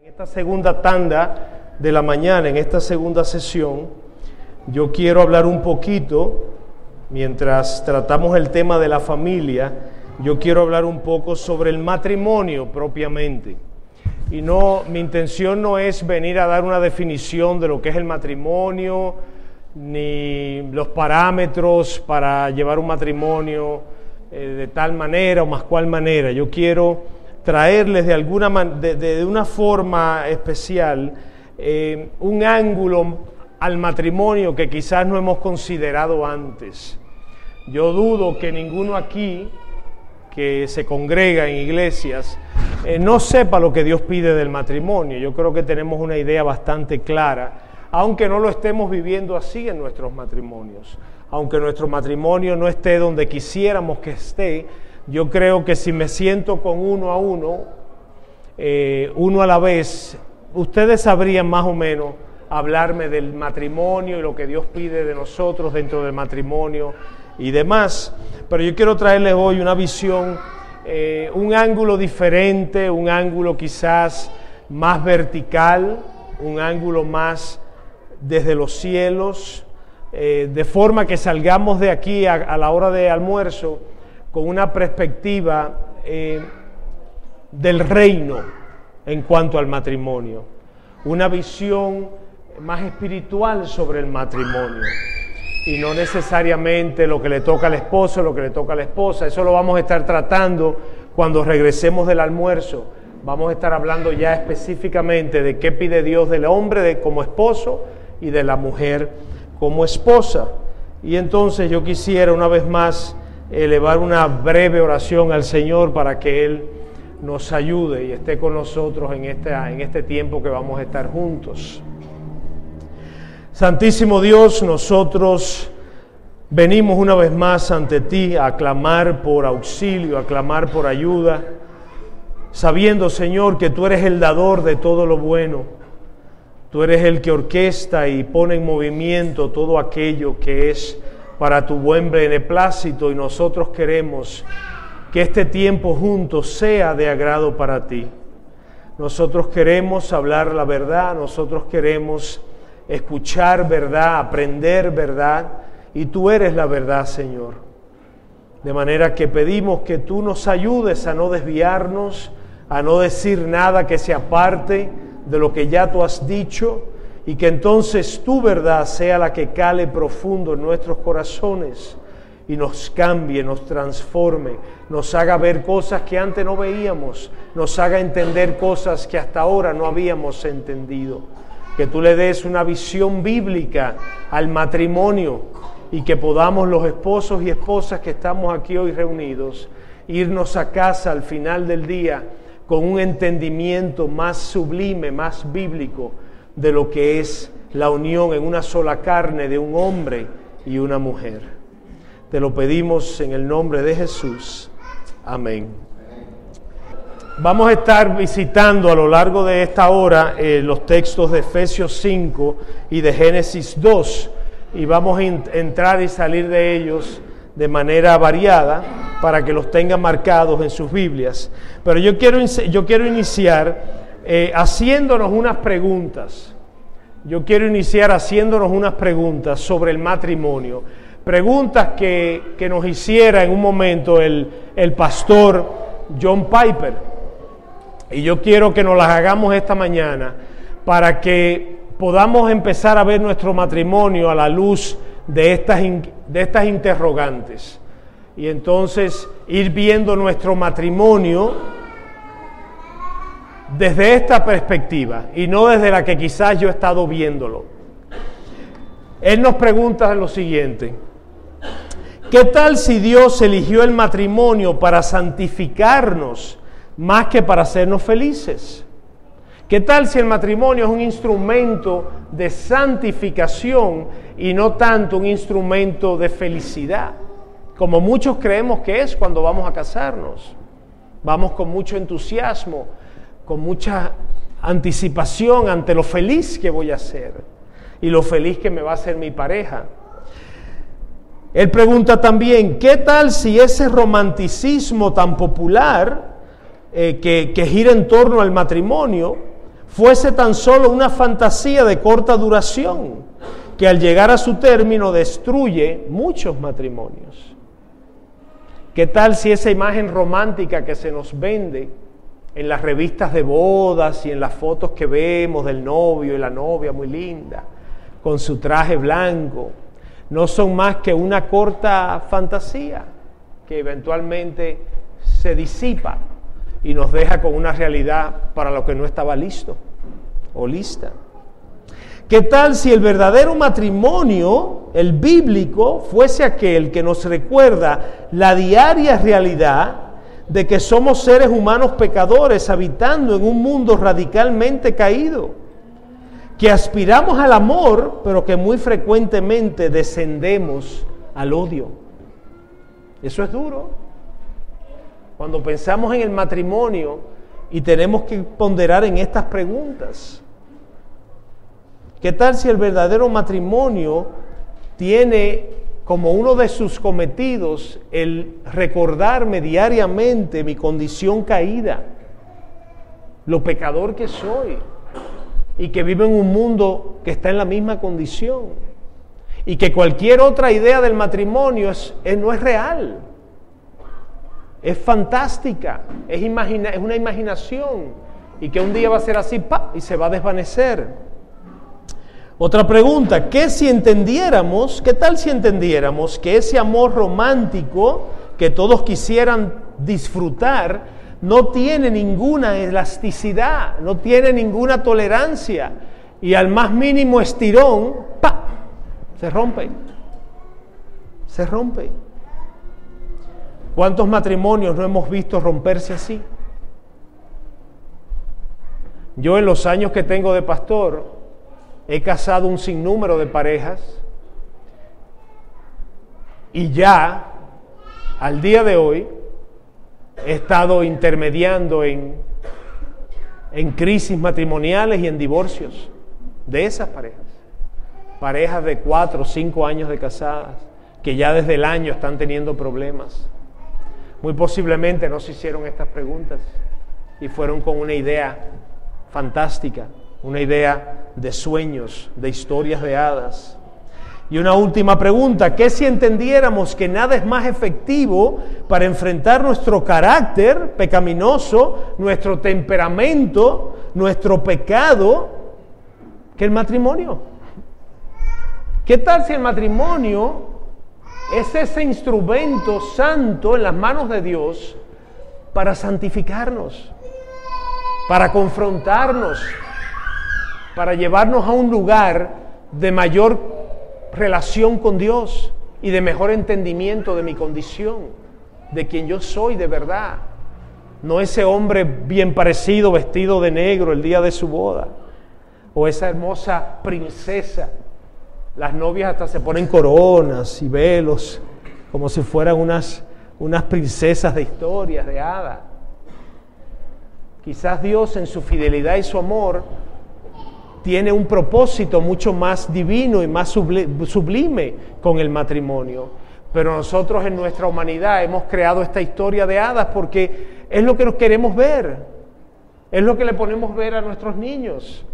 En esta segunda tanda de la mañana, en esta segunda sesión, yo quiero hablar un poquito, mientras tratamos el tema de la familia, yo quiero hablar un poco sobre el matrimonio propiamente. Y mi intención no es venir a dar una definición de lo que es el matrimonio, ni los parámetros para llevar un matrimonio de tal manera o más cual manera. Yo quiero traerles de una forma especial un ángulo al matrimonio que quizás no hemos considerado antes. Yo dudo que ninguno aquí que se congrega en iglesias no sepa lo que Dios pide del matrimonio. Yo creo que tenemos una idea bastante clara, aunque no lo estemos viviendo así en nuestros matrimonios. Aunque nuestro matrimonio no esté donde quisiéramos que esté, yo creo que si me siento con uno a la vez, ustedes sabrían más o menos hablarme del matrimonio y lo que Dios pide de nosotros dentro del matrimonio y demás. Pero yo quiero traerles hoy una visión, un ángulo diferente, un ángulo quizás más vertical, un ángulo más desde los cielos, de forma que salgamos de aquí a la hora de almuerzo con una perspectiva del reino en cuanto al matrimonio, una visión más espiritual sobre el matrimonio y no necesariamente lo que le toca al esposo, lo que le toca a la esposa. Eso lo vamos a estar tratando cuando regresemos del almuerzo. Vamos a estar hablando ya específicamente de qué pide Dios del hombre como esposo y de la mujer como esposa. Y entonces yo quisiera una vez más elevar una breve oración al Señor para que Él nos ayude y esté con nosotros en este tiempo que vamos a estar juntos. Santísimo Dios, nosotros venimos una vez más ante ti a clamar por auxilio, a clamar por ayuda, sabiendo, Señor, que tú eres el dador de todo lo bueno. Tú eres el que orquesta y pone en movimiento todo aquello que es para tu buen beneplácito, y nosotros queremos que este tiempo juntos sea de agrado para ti. Nosotros queremos hablar la verdad, nosotros queremos escuchar verdad, aprender verdad, y tú eres la verdad, Señor. De manera que pedimos que tú nos ayudes a no desviarnos, a no decir nada que se aparte de lo que ya tú has dicho, y que entonces tu verdad sea la que cale profundo en nuestros corazones y nos cambie, nos transforme, nos haga ver cosas que antes no veíamos, nos haga entender cosas que hasta ahora no habíamos entendido. Que tú le des una visión bíblica al matrimonio y que podamos los esposos y esposas que estamos aquí hoy reunidos irnos a casa al final del día con un entendimiento más sublime, más bíblico de lo que es la unión en una sola carne de un hombre y una mujer. Te lo pedimos en el nombre de Jesús. Amén. Vamos a estar visitando a lo largo de esta hora los textos de Efesios 5 y de Génesis 2, y vamos a entrar y salir de ellos de manera variada para que los tengan marcados en sus Biblias. Pero yo quiero iniciar haciéndonos unas preguntas. Yo quiero iniciar haciéndonos unas preguntas sobre el matrimonio. Preguntas que nos hiciera en un momento el pastor John Piper. Y yo quiero que nos las hagamos esta mañana para que podamos empezar a ver nuestro matrimonio a la luz de estas interrogantes. Y entonces ir viendo nuestro matrimonio desde esta perspectiva y no desde la que quizás yo he estado viéndolo. Él nos pregunta lo siguiente: ¿qué tal si Dios eligió el matrimonio para santificarnos más que para hacernos felices? ¿Qué tal si el matrimonio es un instrumento de santificación y no tanto un instrumento de felicidad, como muchos creemos que es cuando vamos a casarnos? Vamos con mucho entusiasmo, con mucha anticipación ante lo feliz que voy a ser y lo feliz que me va a hacer mi pareja. Él pregunta también, ¿qué tal si ese romanticismo tan popular que gira en torno al matrimonio fuese tan solo una fantasía de corta duración, que al llegar a su término destruye muchos matrimonios. ¿Qué tal si esa imagen romántica que se nos vende en las revistas de bodas y en las fotos que vemos del novio y la novia muy linda, con su traje blanco, no son más que una corta fantasía que eventualmente se disipa y nos deja con una realidad para lo que no estaba listo o lista? ¿Qué tal si el verdadero matrimonio, el bíblico, fuese aquel que nos recuerda la diaria realidad de que somos seres humanos pecadores habitando en un mundo radicalmente caído, que aspiramos al amor, pero que muy frecuentemente descendemos al odio? Eso es duro. Cuando pensamos en el matrimonio y tenemos que ponderar en estas preguntas. ¿Qué tal si el verdadero matrimonio tiene como uno de sus cometidos el recordarme diariamente mi condición caída, lo pecador que soy, y que vivo en un mundo que está en la misma condición, y que cualquier otra idea del matrimonio no es real, es fantástica, es una imaginación, y que un día va a ser así, ¡pap!, y se va a desvanecer? Otra pregunta, ¿qué tal si entendiéramos que ese amor romántico que todos quisieran disfrutar no tiene ninguna elasticidad, no tiene ninguna tolerancia, y al más mínimo estirón, ¡pa!, se rompe? Se rompe. ¿Cuántos matrimonios no hemos visto romperse así? Yo, en los años que tengo de pastor, he casado un sinnúmero de parejas, y ya al día de hoy he estado intermediando en crisis matrimoniales y en divorcios de esas parejas de 4 o 5 años de casadas, que ya desde el año están teniendo problemas. Muy posiblemente no se hicieron estas preguntas y fueron con una idea fantástica, una idea de sueños, de historias de hadas. Y una última pregunta, ¿qué si entendiéramos que nada es más efectivo para enfrentar nuestro carácter pecaminoso, nuestro temperamento, nuestro pecado, que el matrimonio? ¿Qué tal si el matrimonio es ese instrumento santo en las manos de Dios para santificarnos, para confrontarnos, para llevarnos a un lugar de mayor relación con Dios y de mejor entendimiento de mi condición, de quien yo soy de verdad? No ese hombre bien parecido, vestido de negro el día de su boda, o esa hermosa princesa. Las novias hasta se ponen coronas y velos, como si fueran unas princesas de historias, de hadas. Quizás Dios, en su fidelidad y su amor, tiene un propósito mucho más divino y más sublime con el matrimonio. Pero nosotros, en nuestra humanidad, hemos creado esta historia de hadas porque es lo que nos queremos ver. Es lo que le ponemos ver a nuestros niños.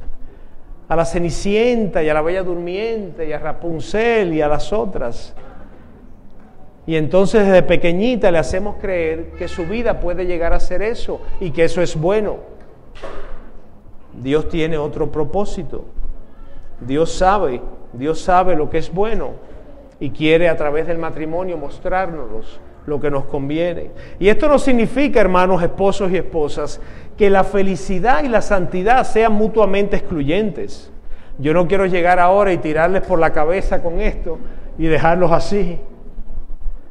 A la Cenicienta y a la Bella Durmiente y a Rapunzel y a las otras. Y entonces desde pequeñita le hacemos creer que su vida puede llegar a ser eso y que eso es bueno. Dios tiene otro propósito. Dios sabe lo que es bueno y quiere, a través del matrimonio, mostrarnos lo que nos conviene. Y esto no significa, hermanos, esposos y esposas, que la felicidad y la santidad sean mutuamente excluyentes. Yo no quiero llegar ahora y tirarles por la cabeza con esto y dejarlos así.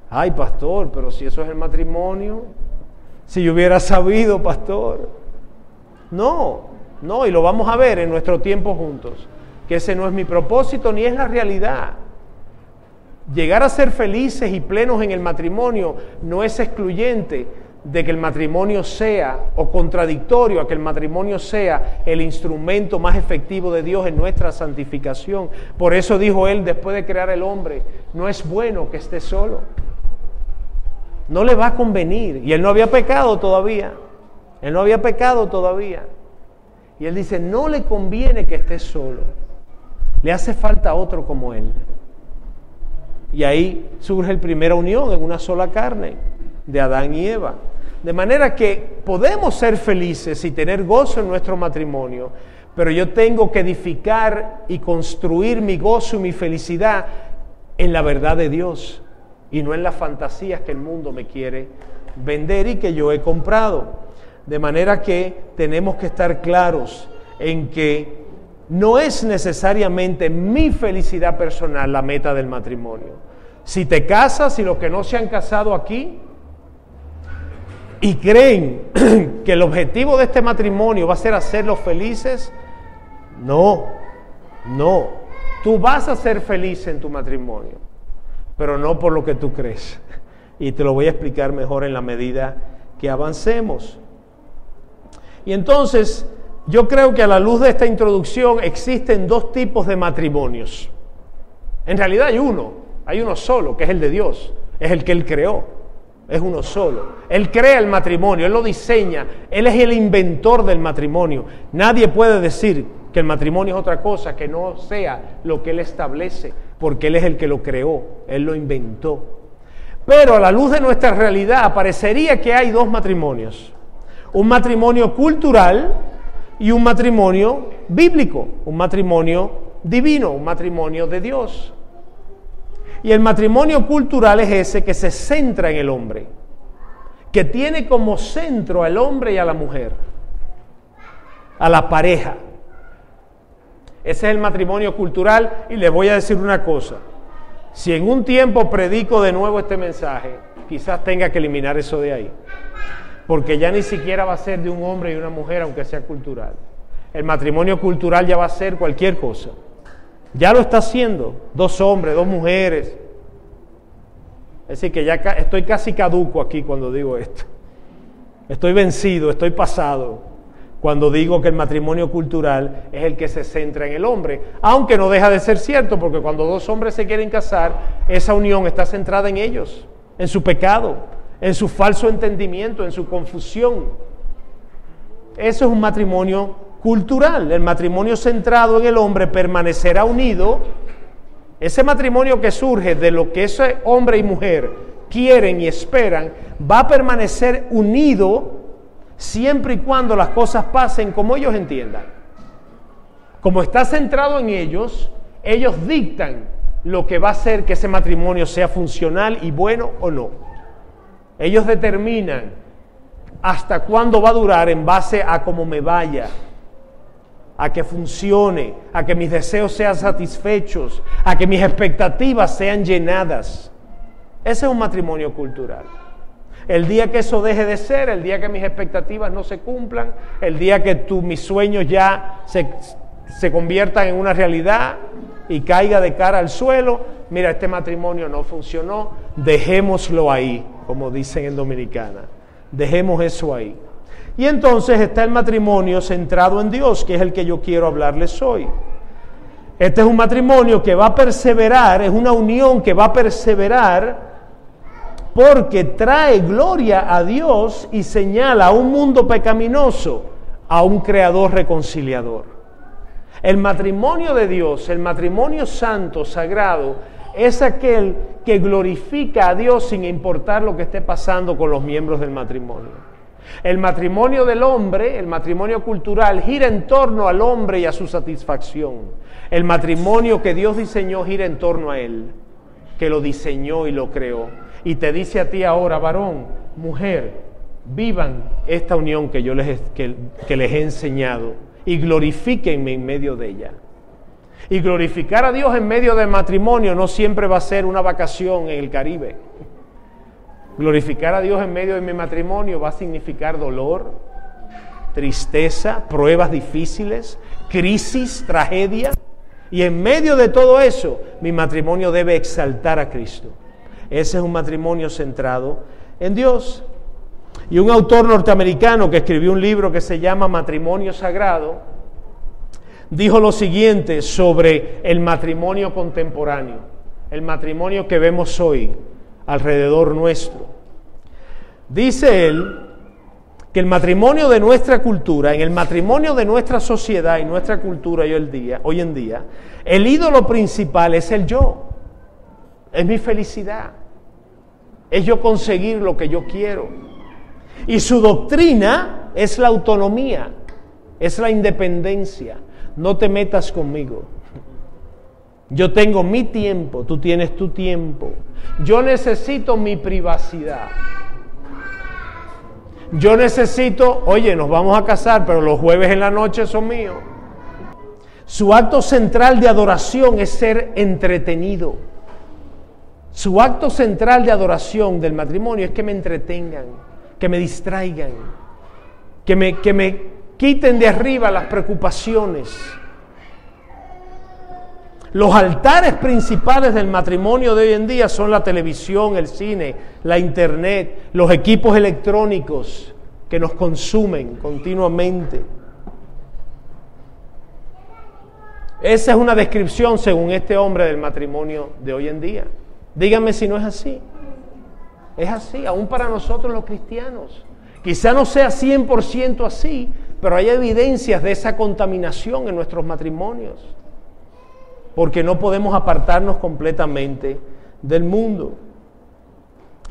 Ay, pastor, pero si eso es el matrimonio, si yo hubiera sabido, pastor. No, y lo vamos a ver en nuestro tiempo juntos, que ese no es mi propósito ni es la realidad. Llegar a ser felices y plenos en el matrimonio no es excluyente de que el matrimonio sea, o contradictorio a que el matrimonio sea el instrumento más efectivo de Dios en nuestra santificación. Por eso dijo Él, después de crear el hombre, no es bueno que esté solo. No le va a convenir. Y Él no había pecado todavía. Y él dice, no le conviene que esté solo. Le hace falta otro como él. Y ahí surge la primera unión en una sola carne de Adán y Eva. De manera que podemos ser felices y tener gozo en nuestro matrimonio, pero yo tengo que edificar y construir mi gozo y mi felicidad en la verdad de Dios y no en las fantasías que el mundo me quiere vender y que yo he comprado. De manera que tenemos que estar claros en que no es necesariamente mi felicidad personal la meta del matrimonio. Si te casas y los que no se han casado aquí y creen que el objetivo de este matrimonio va a ser hacerlos felices, no. Tú vas a ser feliz en tu matrimonio, pero no por lo que tú crees. Y te lo voy a explicar mejor en la medida que avancemos. Y entonces, yo creo que a la luz de esta introducción existen dos tipos de matrimonios. En realidad hay uno solo, que es el de Dios, es el que Él creó. Es uno solo. Él crea el matrimonio, Él lo diseña, Él es el inventor del matrimonio. Nadie puede decir que el matrimonio es otra cosa que no sea lo que Él establece, porque Él es el que lo creó, Él lo inventó. Pero a la luz de nuestra realidad parecería que hay dos matrimonios. Un matrimonio cultural y un matrimonio bíblico, un matrimonio divino, un matrimonio de Dios. Y el matrimonio cultural es ese que se centra en el hombre, que tiene como centro al hombre y a la mujer, a la pareja. Ese es el matrimonio cultural. Y les voy a decir una cosa: si en un tiempo predico de nuevo este mensaje, quizás tenga que eliminar eso de ahí, porque ya ni siquiera va a ser de un hombre y una mujer, aunque sea cultural. El matrimonio cultural ya va a ser cualquier cosa. Ya lo está haciendo, 2 hombres, 2 mujeres. Es decir, que ya estoy casi caduco aquí cuando digo esto. Estoy vencido, estoy pasado cuando digo que el matrimonio cultural es el que se centra en el hombre. Aunque no deja de ser cierto, porque cuando 2 hombres se quieren casar, esa unión está centrada en ellos, en su pecado, en su falso entendimiento, en su confusión. Eso es un matrimonio cultural. El matrimonio centrado en el hombre permanecerá unido. Ese matrimonio que surge de lo que ese hombre y mujer quieren y esperan va a permanecer unido siempre y cuando las cosas pasen como ellos entiendan. Como está centrado en ellos, ellos dictan lo que va a hacer que ese matrimonio sea funcional y bueno o no. Ellos determinan hasta cuándo va a durar en base a cómo me vaya, a que funcione, a que mis deseos sean satisfechos, a que mis expectativas sean llenadas. Ese es un matrimonio cultural. El día que eso deje de ser, el día que mis expectativas no se cumplan, el día que mis sueños ya se conviertan en una realidad y caiga de cara al suelo, mira, este matrimonio no funcionó, dejémoslo ahí, como dicen en Dominicana, dejemos eso ahí. Y entonces está el matrimonio centrado en Dios, que es el que yo quiero hablarles hoy. Este es un matrimonio que va a perseverar, es una unión que va a perseverar porque trae gloria a Dios y señala a un mundo pecaminoso a un creador reconciliador. El matrimonio de Dios, el matrimonio santo, sagrado, es aquel que glorifica a Dios sin importar lo que esté pasando con los miembros del matrimonio. El matrimonio del hombre, el matrimonio cultural, gira en torno al hombre y a su satisfacción. El matrimonio que Dios diseñó gira en torno a Él, que lo diseñó y lo creó. Y te dice a ti ahora, varón, mujer, vivan esta unión que yo les he enseñado y glorifíquenme en medio de ella. Y glorificar a Dios en medio del matrimonio no siempre va a ser una vacación en el Caribe. Glorificar a Dios en medio de mi matrimonio va a significar dolor, tristeza, pruebas difíciles, crisis, tragedia. Y en medio de todo eso, mi matrimonio debe exaltar a Cristo. Ese es un matrimonio centrado en Dios. Y un autor norteamericano que escribió un libro que se llama Matrimonio Sagrado, dijo lo siguiente sobre el matrimonio contemporáneo, el matrimonio que vemos hoy alrededor nuestro. Dice él que el matrimonio de nuestra cultura, en el matrimonio de nuestra sociedad y nuestra cultura hoy en día, el ídolo principal es el yo, es mi felicidad, es yo conseguir lo que yo quiero. Y su doctrina es la autonomía, es la independencia. No te metas conmigo. Yo tengo mi tiempo, tú tienes tu tiempo. Yo necesito mi privacidad. Yo necesito, oye, nos vamos a casar, pero los jueves en la noche son míos. Su acto central de adoración es ser entretenido. Su acto central de adoración del matrimonio es que me entretengan, que me distraigan, que me quiten de arriba las preocupaciones. Los altares principales del matrimonio de hoy en día son la televisión, el cine, la internet, los equipos electrónicos que nos consumen continuamente. Esa es una descripción, según este hombre, del matrimonio de hoy en día. Díganme si no es así. Es así, aún para nosotros los cristianos. Quizá no sea 100% así, pero hay evidencias de esa contaminación en nuestros matrimonios. Porque no podemos apartarnos completamente del mundo.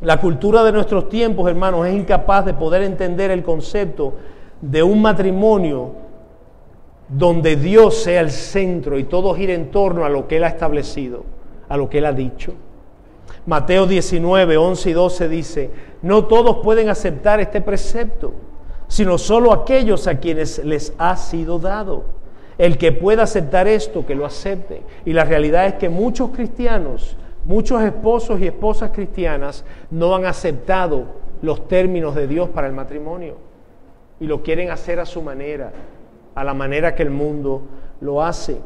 La cultura de nuestros tiempos, hermanos, es incapaz de poder entender el concepto de un matrimonio donde Dios sea el centro y todo gira en torno a lo que Él ha establecido, a lo que Él ha dicho. Mateo 19, 11 y 12 dice: no todos pueden aceptar este precepto, sino solo aquellos a quienes les ha sido dado. El que pueda aceptar esto, que lo acepte. Y la realidad es que muchos cristianos, muchos esposos y esposas cristianas no han aceptado los términos de Dios para el matrimonio y lo quieren hacer a su manera, a la manera que el mundo lo hace.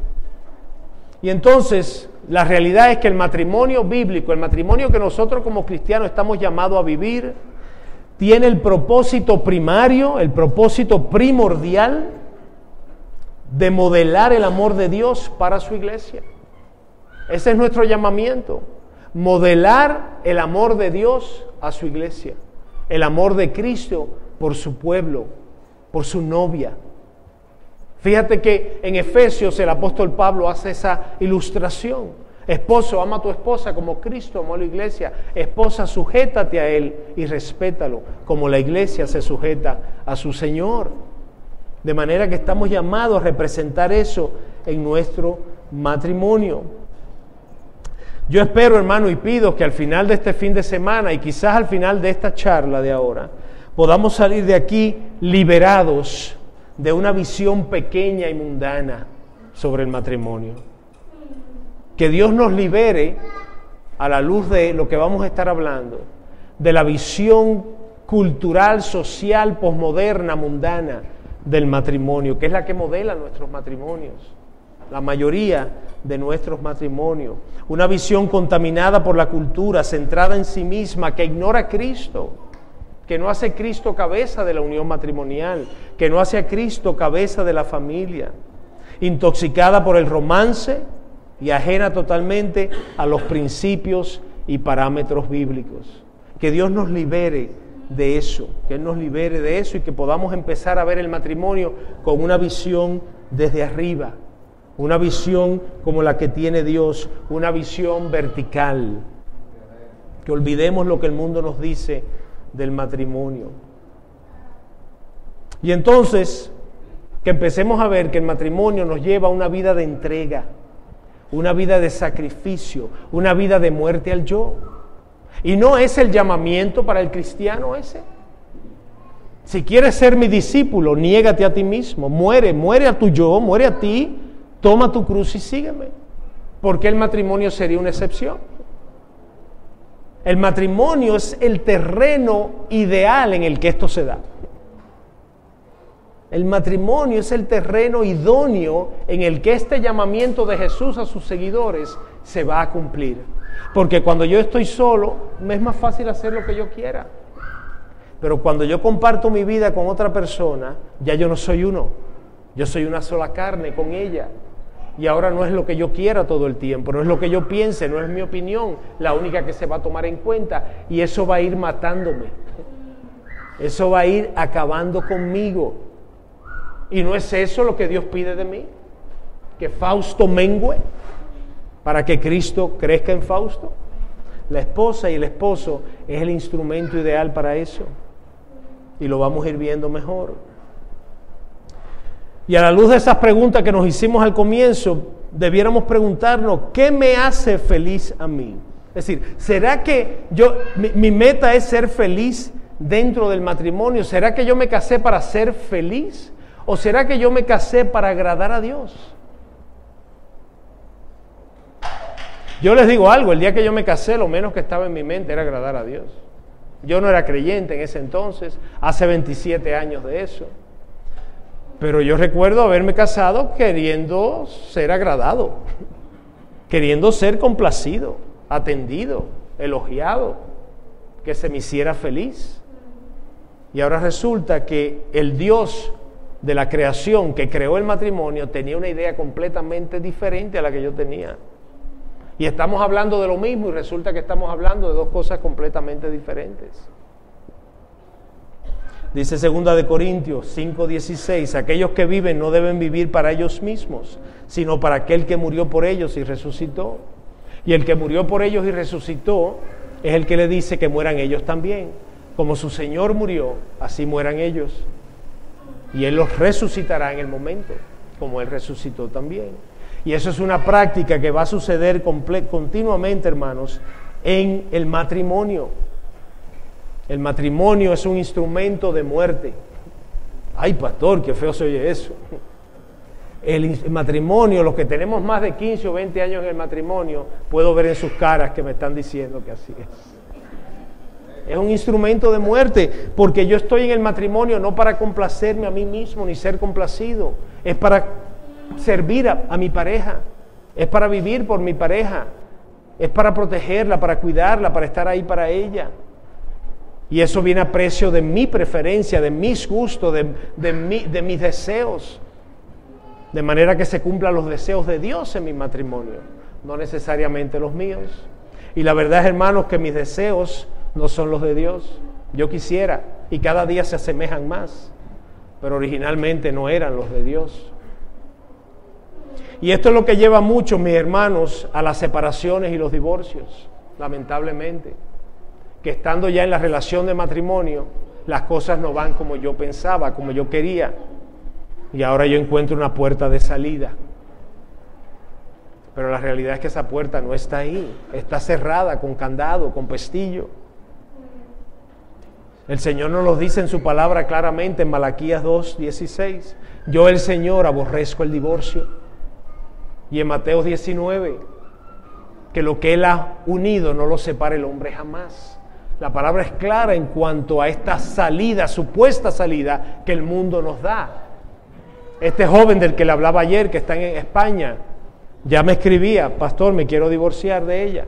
Y entonces, la realidad es que el matrimonio bíblico, el matrimonio que nosotros como cristianos estamos llamados a vivir, tiene el propósito primario, el propósito primordial de modelar el amor de Dios para su iglesia. Ese es nuestro llamamiento, modelar el amor de Dios a su iglesia, el amor de Cristo por su pueblo, por su novia. Fíjate que en Efesios el apóstol Pablo hace esa ilustración. Esposo, ama a tu esposa como Cristo amó a la iglesia. Esposa, sujétate a Él y respétalo como la iglesia se sujeta a su Señor. De manera que estamos llamados a representar eso en nuestro matrimonio. Yo espero, hermano, y pido que al final de este fin de semana y quizás al final de esta charla de ahora, podamos salir de aquí liberados de una visión pequeña y mundana sobre el matrimonio. Que Dios nos libere, a la luz de lo que vamos a estar hablando, de la visión cultural, social, posmoderna, mundana del matrimonio, que es la que modela nuestros matrimonios, la mayoría de nuestros matrimonios. Una visión contaminada por la cultura, centrada en sí misma, que ignora a Cristo, que no hace a Cristo cabeza de la unión matrimonial, que no hace a Cristo cabeza de la familia, intoxicada por el romance y ajena totalmente a los principios y parámetros bíblicos. Que Dios nos libere de eso, que Él nos libere de eso y que podamos empezar a ver el matrimonio con una visión desde arriba, una visión como la que tiene Dios, una visión vertical. Que olvidemos lo que el mundo nos dice del matrimonio. Y entonces, que empecemos a ver que el matrimonio nos lleva a una vida de entrega, una vida de sacrificio, una vida de muerte al yo. Y no es el llamamiento para el cristiano ese. Si quieres ser mi discípulo, niégate a ti mismo, muere a tu yo, muere a ti, toma tu cruz y sígueme. ¿Por qué el matrimonio sería una excepción? El matrimonio es el terreno ideal en el que esto se da. El matrimonio es el terreno idóneo en el que este llamamiento de Jesús a sus seguidores se va a cumplir. Porque cuando yo estoy solo, me es más fácil hacer lo que yo quiera. Pero cuando yo comparto mi vida con otra persona, ya yo no soy uno. Yo soy una sola carne con ella. Y ahora no es lo que yo quiera todo el tiempo, no es lo que yo piense, no es mi opinión la única que se va a tomar en cuenta. Y eso va a ir matándome. Eso va a ir acabando conmigo. ¿Y no es eso lo que Dios pide de mí? Que Fausto mengue para que Cristo crezca en Fausto. La esposa y el esposo es el instrumento ideal para eso. Y lo vamos a ir viendo mejor. Y a la luz de esas preguntas que nos hicimos al comienzo, debiéramos preguntarnos, ¿qué me hace feliz a mí? Es decir, ¿será que mi meta es ser feliz dentro del matrimonio? ¿Será que yo me casé para ser feliz? ¿O será que yo me casé para agradar a Dios? Yo les digo algo, el día que yo me casé, lo menos que estaba en mi mente era agradar a Dios. Yo no era creyente en ese entonces, hace 27 años de eso. Pero yo recuerdo haberme casado queriendo ser agradado, queriendo ser complacido, atendido, elogiado, que se me hiciera feliz. Y ahora resulta que el Dios de la creación que creó el matrimonio tenía una idea completamente diferente a la que yo tenía. Y estamos hablando de lo mismo y resulta que estamos hablando de dos cosas completamente diferentes. Dice 2 de Corintios 5:16, aquellos que viven no deben vivir para ellos mismos, sino para aquel que murió por ellos y resucitó. Y el que murió por ellos y resucitó es el que le dice que mueran ellos también. Como su Señor murió, así mueran ellos. Y Él los resucitará en el momento, como Él resucitó también. Y eso es una práctica que va a suceder continuamente, hermanos, en el matrimonio. El matrimonio es un instrumento de muerte. Ay, pastor, qué feo se oye eso. El matrimonio, los que tenemos más de 15 o 20 años en el matrimonio, puedo ver en sus caras que me están diciendo que así es. Es un instrumento de muerte, porque yo estoy en el matrimonio no para complacerme a mí mismo ni ser complacido, es para servir a mi pareja, es para vivir por mi pareja, es para protegerla, para cuidarla, para estar ahí para ella. Y eso viene a precio de mi preferencia, de mis gustos, de mis deseos, de manera que se cumplan los deseos de Dios en mi matrimonio, no necesariamente los míos. Y la verdad es, hermanos, que mis deseos no son los de Dios. Yo quisiera, y cada día se asemejan más, pero originalmente no eran los de Dios. Y esto es lo que lleva a muchos, mis hermanos, a las separaciones y los divorcios, lamentablemente. Que estando ya en la relación de matrimonio, las cosas no van como yo pensaba, como yo quería. Y ahora yo encuentro una puerta de salida. Pero la realidad es que esa puerta no está ahí, está cerrada con candado, con pestillo. El Señor nos lo dice en su palabra claramente en Malaquías 2:16. Yo, el Señor, aborrezco el divorcio. Y en Mateo 19, que lo que Él ha unido no lo separe el hombre jamás. La palabra es clara en cuanto a esta salida, supuesta salida que el mundo nos da. Este joven del que le hablaba ayer, que está en España, ya me escribía: pastor, me quiero divorciar de ella.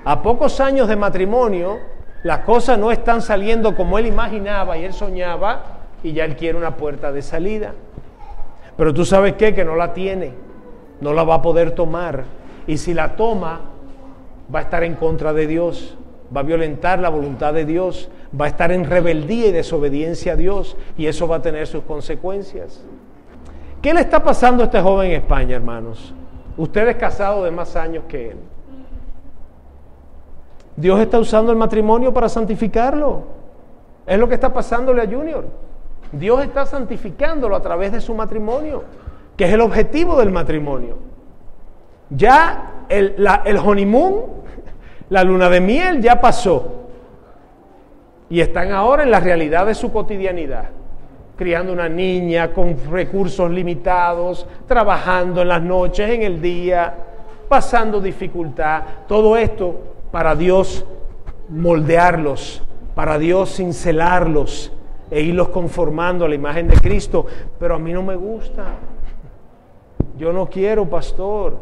A pocos años de matrimonio, las cosas no están saliendo como él imaginaba y él soñaba, y ya él quiere una puerta de salida. Pero tú sabes qué, que no la tiene, no la va a poder tomar, y si la toma, va a estar en contra de Dios, va a violentar la voluntad de Dios, va a estar en rebeldía y desobediencia a Dios, y eso va a tener sus consecuencias. ¿Qué le está pasando a este joven en España, hermanos? Usted es casado de más años que él. Dios está usando el matrimonio para santificarlo. Es lo que está pasándole a Junior. Dios está santificándolo a través de su matrimonio, que es el objetivo del matrimonio. Ya el honeymoon, la luna de miel ya pasó. Y están ahora en la realidad de su cotidianidad. Criando una niña con recursos limitados, trabajando en las noches, en el día, pasando dificultad. Todo esto para Dios moldearlos, para Dios cincelarlos e irlos conformando a la imagen de Cristo. Pero a mí no me gusta. Yo no quiero, pastor.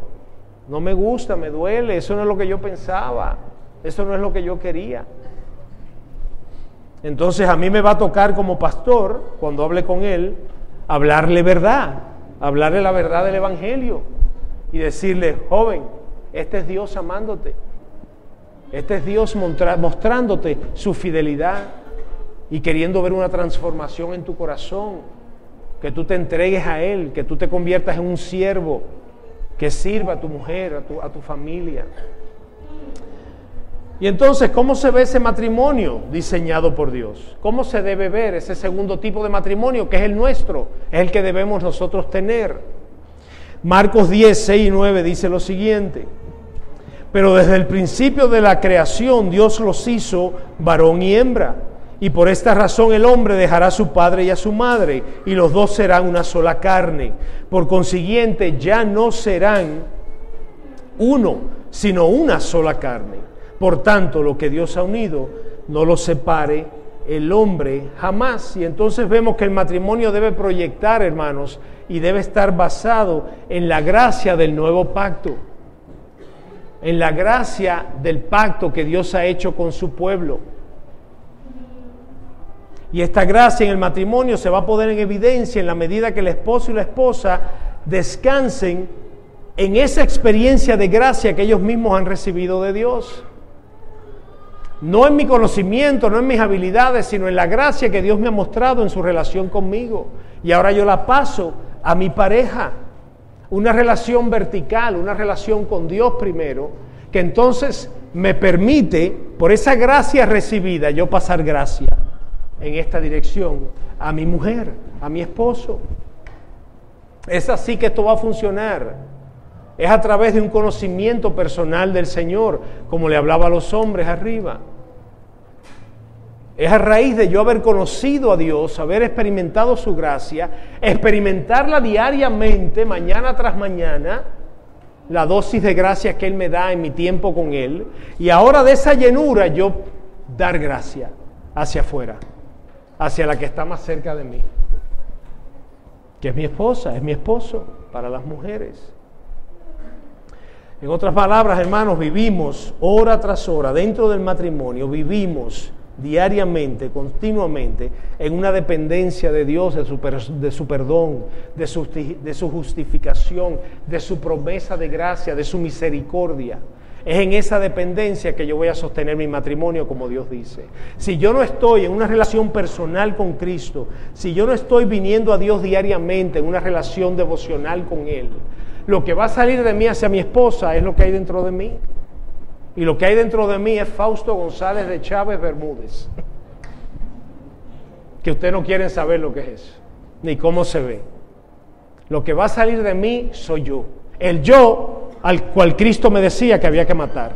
No me gusta, me duele. Eso no es lo que yo pensaba. Eso no es lo que yo quería. Entonces a mí me va a tocar como pastor, cuando hable con él, hablarle verdad, hablarle la verdad del Evangelio y decirle: joven, este es Dios amándote, este es Dios mostrándote su fidelidad, y queriendo ver una transformación en tu corazón, que tú te entregues a Él, que tú te conviertas en un siervo que sirva a tu mujer, a tu familia. Y entonces, ¿cómo se ve ese matrimonio diseñado por Dios? ¿Cómo se debe ver ese segundo tipo de matrimonio que es el nuestro? Es el que debemos nosotros tener. Marcos 10, 6 y 9 dice lo siguiente: pero desde el principio de la creación Dios los hizo varón y hembra, y por esta razón el hombre dejará a su padre y a su madre, y los dos serán una sola carne. Por consiguiente, ya no serán uno, sino una sola carne. Por tanto, lo que Dios ha unido, no lo separe el hombre jamás. Y entonces vemos que el matrimonio debe proyectar, hermanos, y debe estar basado en la gracia del nuevo pacto, en la gracia del pacto que Dios ha hecho con su pueblo. Y esta gracia en el matrimonio se va a poner en evidencia en la medida que el esposo y la esposa descansen en esa experiencia de gracia que ellos mismos han recibido de Dios. No en mi conocimiento, no en mis habilidades, sino en la gracia que Dios me ha mostrado en su relación conmigo. Y ahora yo la paso a mi pareja. Una relación vertical, una relación con Dios primero, que entonces me permite, por esa gracia recibida, yo pasar gracia en esta dirección a mi mujer, a mi esposo. Es así que esto va a funcionar. Es a través de un conocimiento personal del Señor, como le hablaba a los hombres arriba. Es a raíz de yo haber conocido a Dios, haber experimentado su gracia, experimentarla diariamente, mañana tras mañana, la dosis de gracia que Él me da en mi tiempo con Él, y ahora de esa llenura yo dar gracia hacia afuera, hacia la que está más cerca de mí, que es mi esposa, es mi esposo, para las mujeres. En otras palabras, hermanos, vivimos hora tras hora dentro del matrimonio, vivimos diariamente, continuamente, en una dependencia de Dios, de su perdón, de su justificación, de su promesa de gracia, de su misericordia. Es en esa dependencia que yo voy a sostener mi matrimonio, como Dios dice. Si yo no estoy en una relación personal con Cristo, si yo no estoy viniendo a Dios diariamente en una relación devocional con Él, lo que va a salir de mí hacia mi esposa es lo que hay dentro de mí. Y lo que hay dentro de mí es Fausto González de Chávez Bermúdez. Que ustedes no quieren saber lo que es eso, ni cómo se ve. Lo que va a salir de mí soy yo. El yo al cual Cristo me decía que había que matar.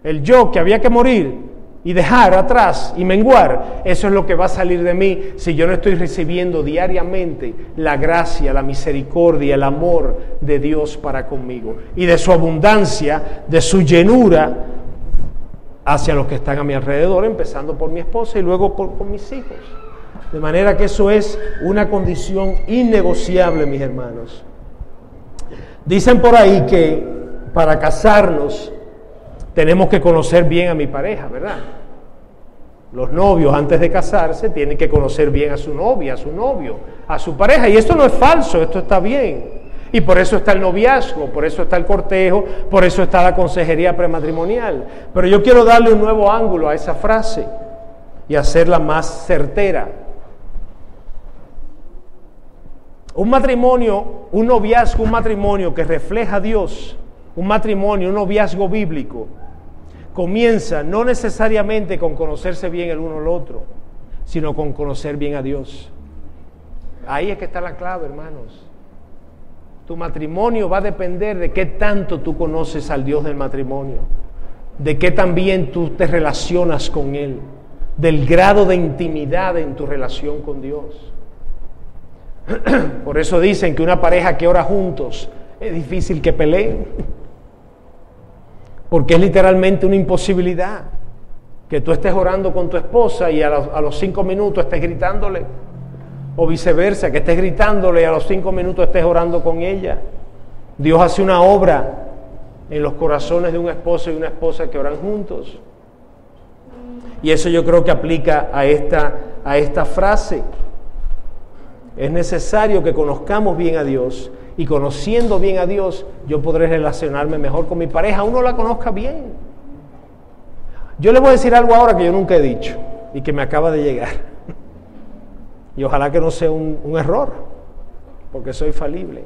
El yo que había que morir y dejar atrás y menguar. Eso es lo que va a salir de mí si yo no estoy recibiendo diariamente la gracia, la misericordia, el amor de Dios para conmigo. Y de su abundancia, de su llenura hacia los que están a mi alrededor, empezando por mi esposa y luego por mis hijos. De manera que eso es una condición innegociable, mis hermanos. Dicen por ahí que para casarnos tenemos que conocer bien a mi pareja, ¿verdad? Los novios antes de casarse tienen que conocer bien a su novia, a su novio, a su pareja. Y esto no es falso, esto está bien. Y por eso está el noviazgo, por eso está el cortejo, por eso está la consejería prematrimonial. Pero yo quiero darle un nuevo ángulo a esa frase y hacerla más certera. Un matrimonio, un noviazgo, un matrimonio que refleja a Dios, un matrimonio, un noviazgo bíblico, comienza no necesariamente con conocerse bien el uno al otro, sino con conocer bien a Dios. Ahí es que está la clave, hermanos. Tu matrimonio va a depender de qué tanto tú conoces al Dios del matrimonio, de qué tan bien tú te relacionas con Él, del grado de intimidad en tu relación con Dios. Por eso dicen que una pareja que ora juntos es difícil que peleen, porque es literalmente una imposibilidad que tú estés orando con tu esposa y a los 5 minutos estés gritándole, o viceversa, que estés gritándole y a los 5 minutos estés orando con ella. Dios hace una obra en los corazones de un esposo y una esposa que oran juntos. Y eso yo creo que aplica a esta frase. Es necesario que conozcamos bien a Dios, y conociendo bien a Dios yo podré relacionarme mejor con mi pareja, uno la conozca bien. Yo les voy a decir algo ahora que yo nunca he dicho. y que me acaba de llegar. Y ojalá que no sea un error, porque soy falible.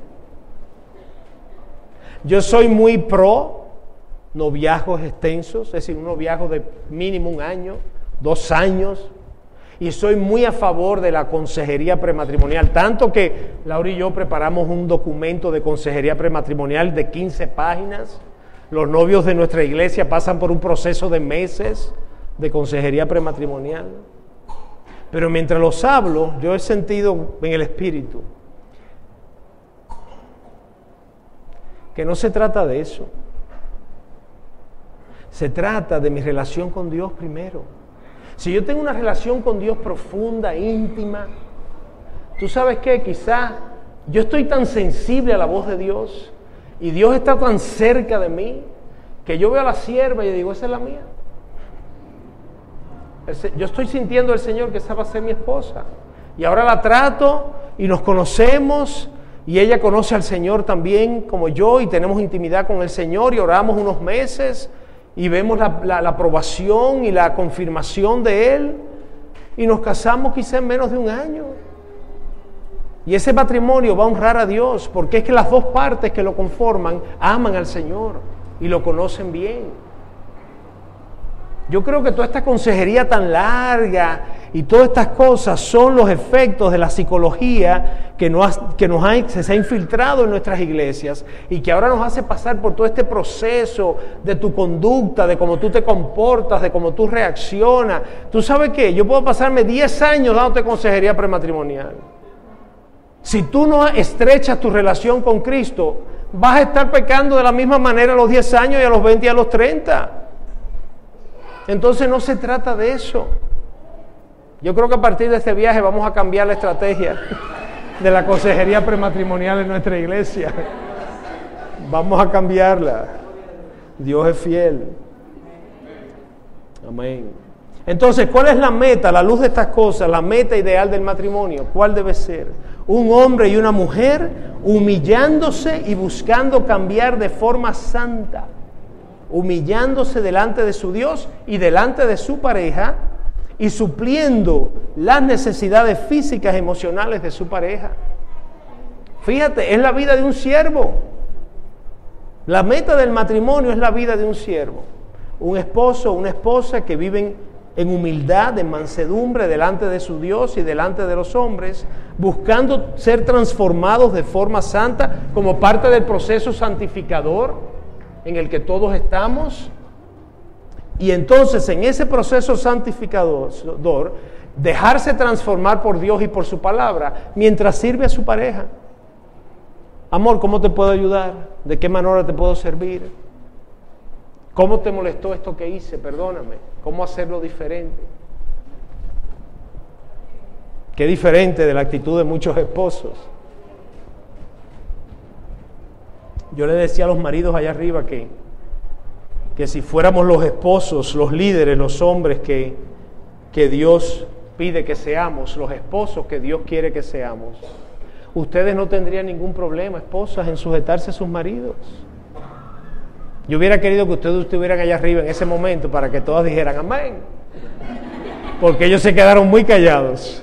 Yo soy muy pro noviazgos extensos, es decir, un noviazgo de mínimo 1 año, 2 años, y soy muy a favor de la consejería prematrimonial, tanto que Laura y yo preparamos un documento de consejería prematrimonial de 15 páginas. Los novios de nuestra iglesia pasan por un proceso de meses de consejería prematrimonial. Pero mientras los hablo, yo he sentido en el espíritu que no se trata de eso. Se trata de mi relación con Dios primero. Si yo tengo una relación con Dios profunda, íntima, ¿tú sabes qué? Quizás yo estoy tan sensible a la voz de Dios y Dios está tan cerca de mí que yo veo a la sierva y digo, esa es la mía. Yo estoy sintiendo al Señor que esa va a ser mi esposa. Y ahora la trato y nos conocemos y ella conoce al Señor también como yo y tenemos intimidad con el Señor y oramos unos meses y vemos la aprobación y la confirmación de Él y nos casamos quizá en menos de 1 año. Y ese matrimonio va a honrar a Dios porque es que las 2 partes que lo conforman aman al Señor y lo conocen bien. Yo creo que toda esta consejería tan larga y todas estas cosas son los efectos de la psicología que se ha infiltrado en nuestras iglesias y que ahora nos hace pasar por todo este proceso de tu conducta, de cómo tú te comportas, de cómo tú reaccionas. ¿Tú sabes qué? Yo puedo pasarme 10 años dándote consejería prematrimonial. Si tú no estrechas tu relación con Cristo, vas a estar pecando de la misma manera a los 10 años y a los 20 y a los 30. Entonces no se trata de eso. Yo creo que a partir de este viaje vamos a cambiar la estrategia de la consejería prematrimonial en nuestra iglesia. Vamos a cambiarla. Dios es fiel. Amén. Entonces, ¿cuál es la meta? A la luz de estas cosas, la meta ideal del matrimonio, ¿cuál debe ser? Un hombre y una mujer humillándose y buscando cambiar de forma santa. Humillándose delante de su Dios y delante de su pareja y supliendo las necesidades físicas y emocionales de su pareja. Fíjate, es la vida de un siervo. La meta del matrimonio es la vida de un siervo. Un esposo o una esposa que viven en humildad, en mansedumbre delante de su Dios y delante de los hombres, buscando ser transformados de forma santa como parte del proceso santificador en el que todos estamos, y entonces en ese proceso santificador, dejarse transformar por Dios y por su palabra, mientras sirve a su pareja. Amor, ¿cómo te puedo ayudar? ¿De qué manera te puedo servir? ¿Cómo te molestó esto que hice? Perdóname. ¿Cómo hacerlo diferente? Qué diferente de la actitud de muchos esposos. Yo le decía a los maridos allá arriba que si fuéramos los esposos, los líderes, los hombres que Dios pide que seamos, los esposos que Dios quiere que seamos, ustedes no tendrían ningún problema, esposas, en sujetarse a sus maridos. Yo hubiera querido que ustedes estuvieran allá arriba en ese momento para que todas dijeran amén, porque ellos se quedaron muy callados.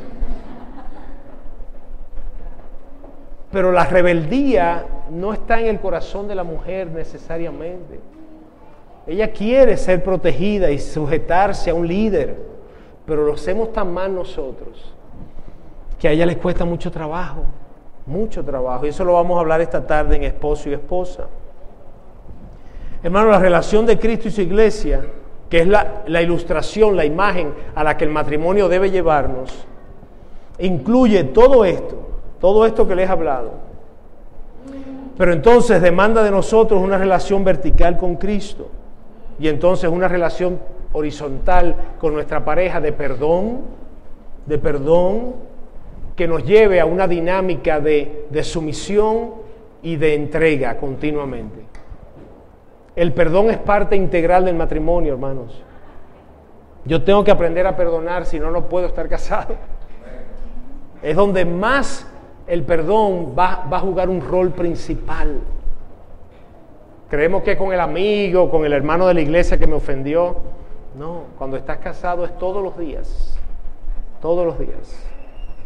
Pero la rebeldía no está en el corazón de la mujer necesariamente. Ella quiere ser protegida y sujetarse a un líder, pero lo hacemos tan mal nosotros que a ella les cuesta mucho trabajo, y eso lo vamos a hablar esta tarde en esposo y esposa. Hermano, la relación de Cristo y su iglesia, que es la ilustración, la imagen a la que el matrimonio debe llevarnos, incluye todo esto que les he hablado. Pero entonces demanda de nosotros una relación vertical con Cristo y entonces una relación horizontal con nuestra pareja de perdón que nos lleve a una dinámica de sumisión y de entrega continuamente. El perdón es parte integral del matrimonio, hermanos. Yo tengo que aprender a perdonar, si no, no puedo estar casado. Es donde más el perdón va a jugar un rol principal. Creemos que con el amigo, con el hermano de la iglesia que me ofendió, No, cuando estás casado es todos los días. Todos los días.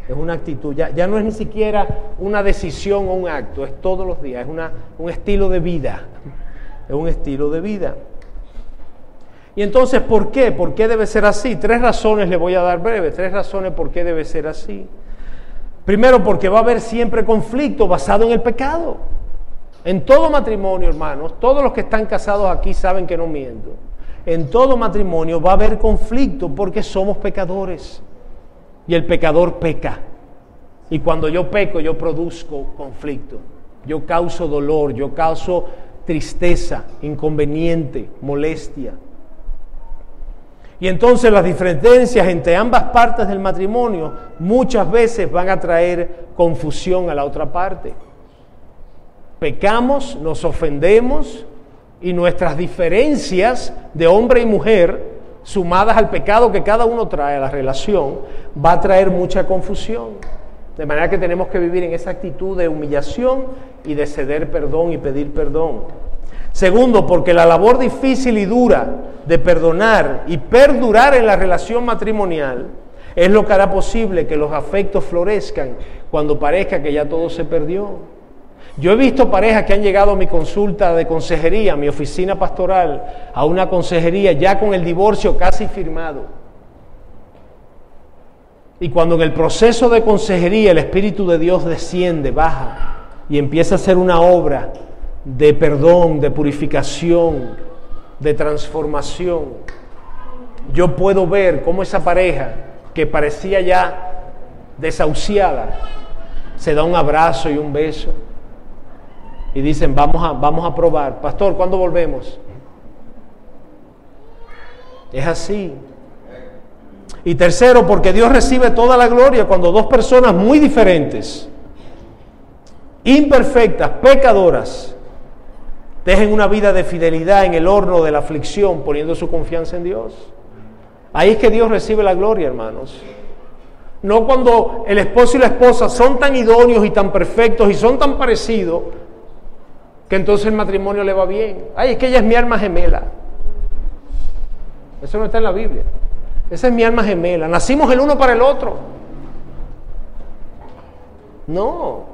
Es una actitud, ya no es ni siquiera una decisión o un acto, es todos los días, es un estilo de vida. Es un estilo de vida. Y entonces, ¿por qué? ¿Por qué debe ser así? 3 razones le voy a dar breves, 3 razones por qué debe ser así. Primero, porque va a haber siempre conflicto basado en el pecado. En todo matrimonio, hermanos, todos los que están casados aquí saben que no miento. En todo matrimonio va a haber conflicto porque somos pecadores. Y el pecador peca. Y cuando yo peco, yo produzco conflicto. Yo causo dolor, yo causo tristeza, inconveniente, molestia. Y entonces las diferencias entre ambas partes del matrimonio muchas veces van a traer confusión a la otra parte. Pecamos, nos ofendemos y nuestras diferencias de hombre y mujer, sumadas al pecado que cada uno trae a la relación, va a traer mucha confusión. De manera que tenemos que vivir en esa actitud de humillación y de ceder perdón y pedir perdón. Segundo, porque la labor difícil y dura de perdonar y perdurar en la relación matrimonial es lo que hará posible que los afectos florezcan cuando parezca que ya todo se perdió. Yo he visto parejas que han llegado a mi consulta de consejería, a mi oficina pastoral, a una consejería ya con el divorcio casi firmado. Y cuando en el proceso de consejería el Espíritu de Dios desciende, baja y empieza a hacer una obra de perdón, de purificación, de transformación, yo puedo ver cómo esa pareja que parecía ya desahuciada se da un abrazo y un beso y dicen vamos a probar. Pastor, ¿cuándo volvemos? Es así. Y tercero, porque Dios recibe toda la gloria cuando 2 personas muy diferentes, imperfectas, pecadoras, dejen una vida de fidelidad en el horno de la aflicción, poniendo su confianza en Dios. Ahí es que Dios recibe la gloria, hermanos. No cuando el esposo y la esposa son tan idóneos y tan perfectos y son tan parecidos que entonces el matrimonio le va bien. Ay, es que ella es mi alma gemela. Eso no está en la Biblia. Esa es mi alma gemela. Nacimos el uno para el otro. No,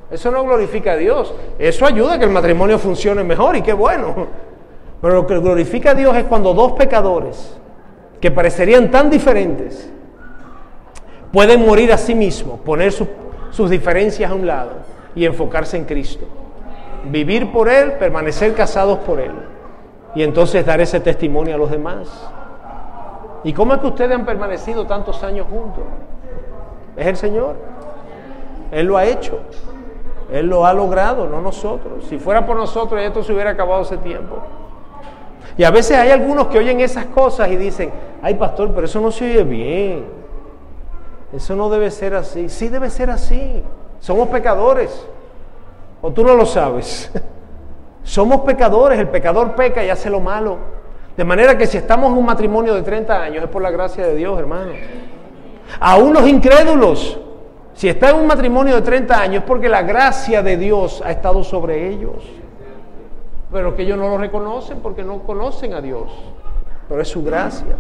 eso no glorifica a Dios. Eso ayuda a que el matrimonio funcione mejor y qué bueno. Pero lo que glorifica a Dios es cuando 2 pecadores que parecerían tan diferentes pueden morir a sí mismos, poner sus diferencias a un lado y enfocarse en Cristo. Vivir por Él, permanecer casados por Él y entonces dar ese testimonio a los demás. ¿Y cómo es que ustedes han permanecido tantos años juntos? Es el Señor. Él lo ha hecho. Él lo ha logrado, no nosotros. Si fuera por nosotros, esto se hubiera acabado hace tiempo. Y a veces hay algunos que oyen esas cosas y dicen, ay pastor, pero eso no se oye bien. Eso no debe ser así. Sí debe ser así. Somos pecadores. ¿O tú no lo sabes? Somos pecadores. El pecador peca y hace lo malo. De manera que si estamos en un matrimonio de 30 años es por la gracia de Dios, hermano. Aún los incrédulos, si está en un matrimonio de 30 años es porque la gracia de Dios ha estado sobre ellos. Pero que ellos no lo reconocen porque no conocen a Dios. Pero es su gracia.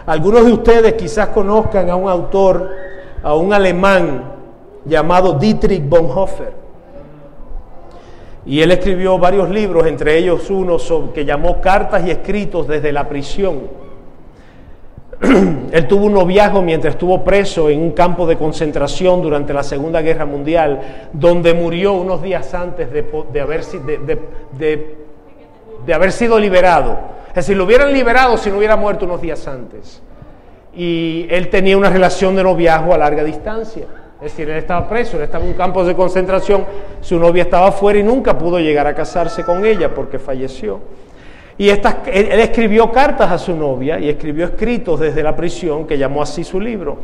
Algunos de ustedes quizás conozcan a un autor, a un alemán llamado Dietrich Bonhoeffer. Y él escribió varios libros, entre ellos uno que llamó Cartas y Escritos desde la prisión. Él tuvo un noviazgo mientras estuvo preso en un campo de concentración durante la Segunda Guerra Mundial, donde murió unos días antes de haber sido liberado. Es decir, lo hubieran liberado si no hubiera muerto unos días antes. Y él tenía una relación de noviazgo a larga distancia. Es decir, él estaba preso, él estaba en un campo de concentración, su novia estaba afuera y nunca pudo llegar a casarse con ella porque falleció. Y él escribió cartas a su novia y escribió escritos desde la prisión, que llamó así su libro.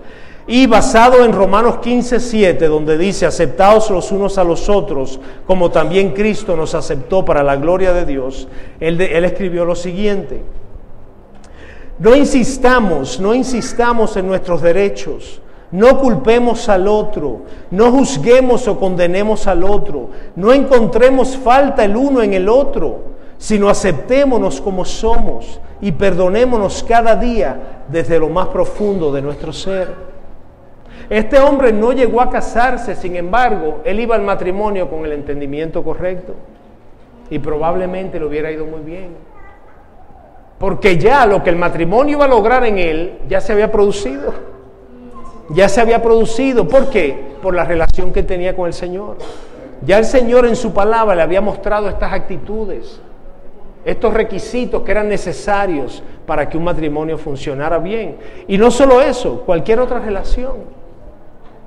Y basado en Romanos 15:7, donde dice, aceptaos los unos a los otros, como también Cristo nos aceptó para la gloria de Dios, él escribió lo siguiente: no insistamos en nuestros derechos. No culpemos al otro, no juzguemos o condenemos al otro, no encontremos falta el uno en el otro, sino aceptémonos como somos y perdonémonos cada día desde lo más profundo de nuestro ser. Este hombre no llegó a casarse, sin embargo, él iba al matrimonio con el entendimiento correcto y probablemente le hubiera ido muy bien. Porque ya lo que el matrimonio iba a lograr en él ya se había producido. Ya se había producido. ¿Por qué? Por la relación que tenía con el Señor. Ya el Señor en su palabra le había mostrado estas actitudes, estos requisitos que eran necesarios para que un matrimonio funcionara bien. Y no solo eso, cualquier otra relación.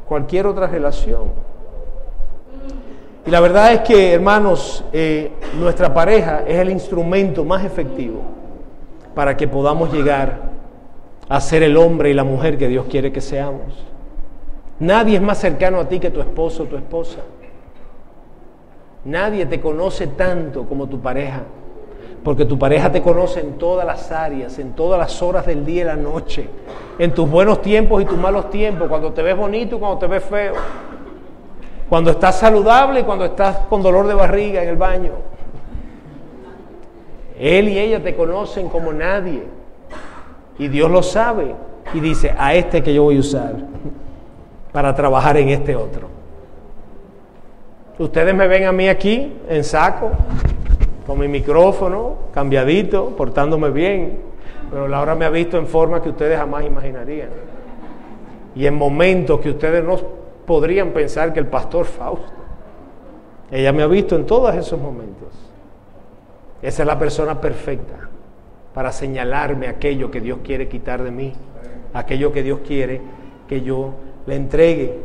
Cualquier otra relación. Y la verdad es que, hermanos, nuestra pareja es el instrumento más efectivo para que podamos llegar a ser el hombre y la mujer que Dios quiere que seamos. Nadie es más cercano a ti que tu esposo o tu esposa. Nadie te conoce tanto como tu pareja, porque tu pareja te conoce en todas las áreas, en todas las horas del día y la noche, en tus buenos tiempos y tus malos tiempos, cuando te ves bonito y cuando te ves feo, cuando estás saludable y cuando estás con dolor de barriga en el baño. Él y ella te conocen como nadie, y Dios lo sabe, y dice: a este que yo voy a usar para trabajar en este otro. Ustedes me ven a mí aquí en saco, con mi micrófono, cambiadito, portándome bien, pero Laura me ha visto en forma que ustedes jamás imaginarían, y en momentos que ustedes no podrían pensar que el pastor Fausto. Ella me ha visto en todos esos momentos. Esa es la persona perfecta para señalarme aquello que Dios quiere quitar de mí, aquello que Dios quiere que yo le entregue.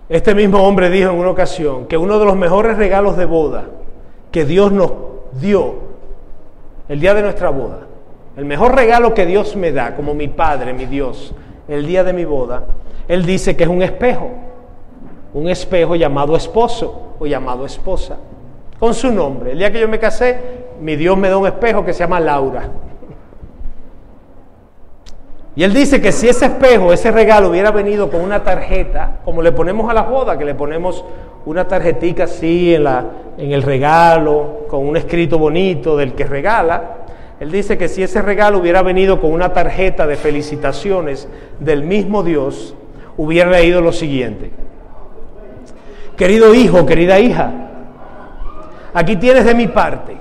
Este mismo hombre dijo en una ocasión que uno de los mejores regalos de boda que Dios nos dio el día de nuestra boda, el mejor regalo que Dios me da como mi Padre, mi Dios, el día de mi boda, Él dice que es un espejo llamado esposo o llamado esposa, con su nombre. El día que yo me casé, mi Dios me da un espejo que se llama Laura. Y Él dice que si ese espejo, ese regalo hubiera venido con una tarjeta, como le ponemos a las bodas, que le ponemos una tarjetica así en el regalo, con un escrito bonito del que regala, Él dice que si ese regalo hubiera venido con una tarjeta de felicitaciones del mismo Dios, hubiera leído lo siguiente: querido hijo, querida hija, aquí tienes de mi parte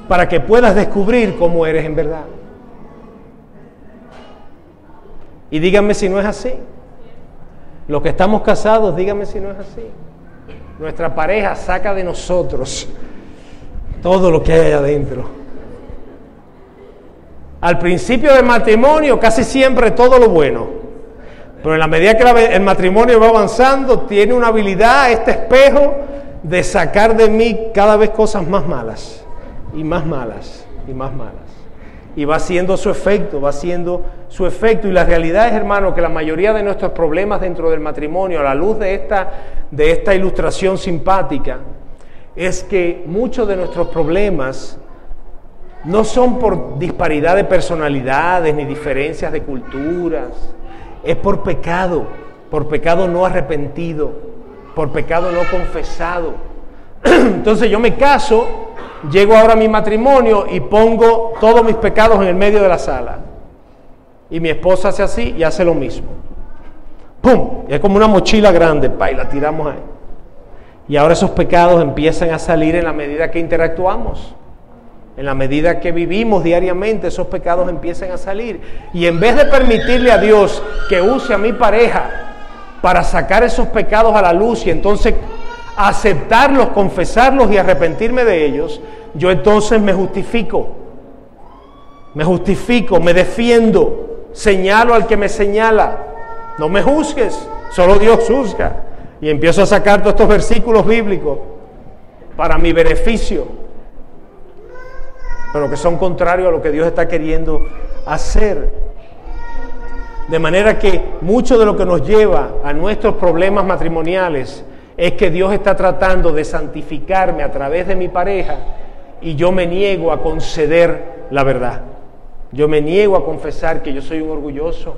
para que puedas descubrir cómo eres en verdad. Y díganme si no es así. Los que estamos casados, díganme si no es así. Nuestra pareja saca de nosotros todo lo que hay adentro. Al principio del matrimonio casi siempre todo lo bueno, pero en la medida que el matrimonio va avanzando, tiene una habilidad, este espejo, de sacar de mí cada vez cosas más malas y más malas y más malas. Y va haciendo su efecto, y la realidad es, hermano, que la mayoría de nuestros problemas dentro del matrimonio, a la luz de esta ilustración simpática, es que muchos de nuestros problemas no son por disparidad de personalidades ni diferencias de culturas, es por pecado no arrepentido, por pecado no confesado. Entonces yo me caso, llego ahora a mi matrimonio y pongo todos mis pecados en el medio de la sala. Y mi esposa hace así y hace lo mismo. ¡Pum! Y es como una mochila grande, y la tiramos ahí. Y ahora esos pecados empiezan a salir en la medida que interactuamos. En la medida que vivimos diariamente, esos pecados empiezan a salir. Y en vez de permitirle a Dios que use a mi pareja para sacar esos pecados a la luz y entonces aceptarlos, confesarlos y arrepentirme de ellos, yo entonces me justifico, me defiendo, señalo al que me señala: no me juzgues, solo Dios juzga. Y empiezo a sacar todos estos versículos bíblicos para mi beneficio, pero que son contrarios a lo que Dios está queriendo hacer. De manera que mucho de lo que nos lleva a nuestros problemas matrimoniales es que Dios está tratando de santificarme a través de mi pareja y yo me niego a conceder la verdad. Yo me niego a confesar que yo soy un orgulloso.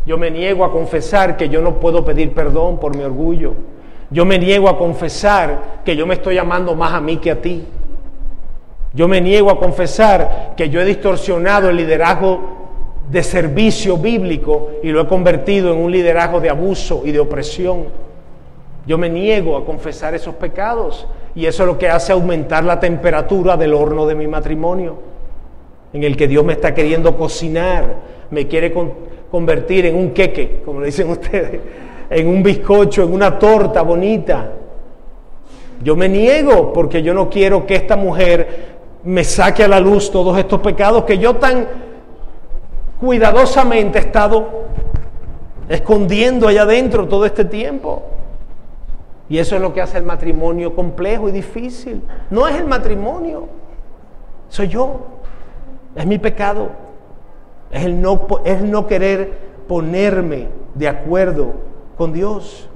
Yo me niego a confesar que yo no puedo pedir perdón por mi orgullo. Yo me niego a confesar que yo me estoy amando más a mí que a ti. Yo me niego a confesar que yo he distorsionado el liderazgo de servicio bíblico y lo he convertido en un liderazgo de abuso y de opresión. Yo me niego a confesar esos pecados y eso es lo que hace aumentar la temperatura del horno de mi matrimonio, en el que Dios me está queriendo cocinar, me quiere convertir en un queque, como le dicen ustedes, en un bizcocho, en una torta bonita. Yo me niego porque yo no quiero que esta mujer me saque a la luz todos estos pecados que yo tan cuidadosamente he estado escondiendo allá adentro todo este tiempo. Y eso es lo que hace el matrimonio complejo y difícil. No es el matrimonio, soy yo, es mi pecado, es el no querer ponerme de acuerdo con Dios.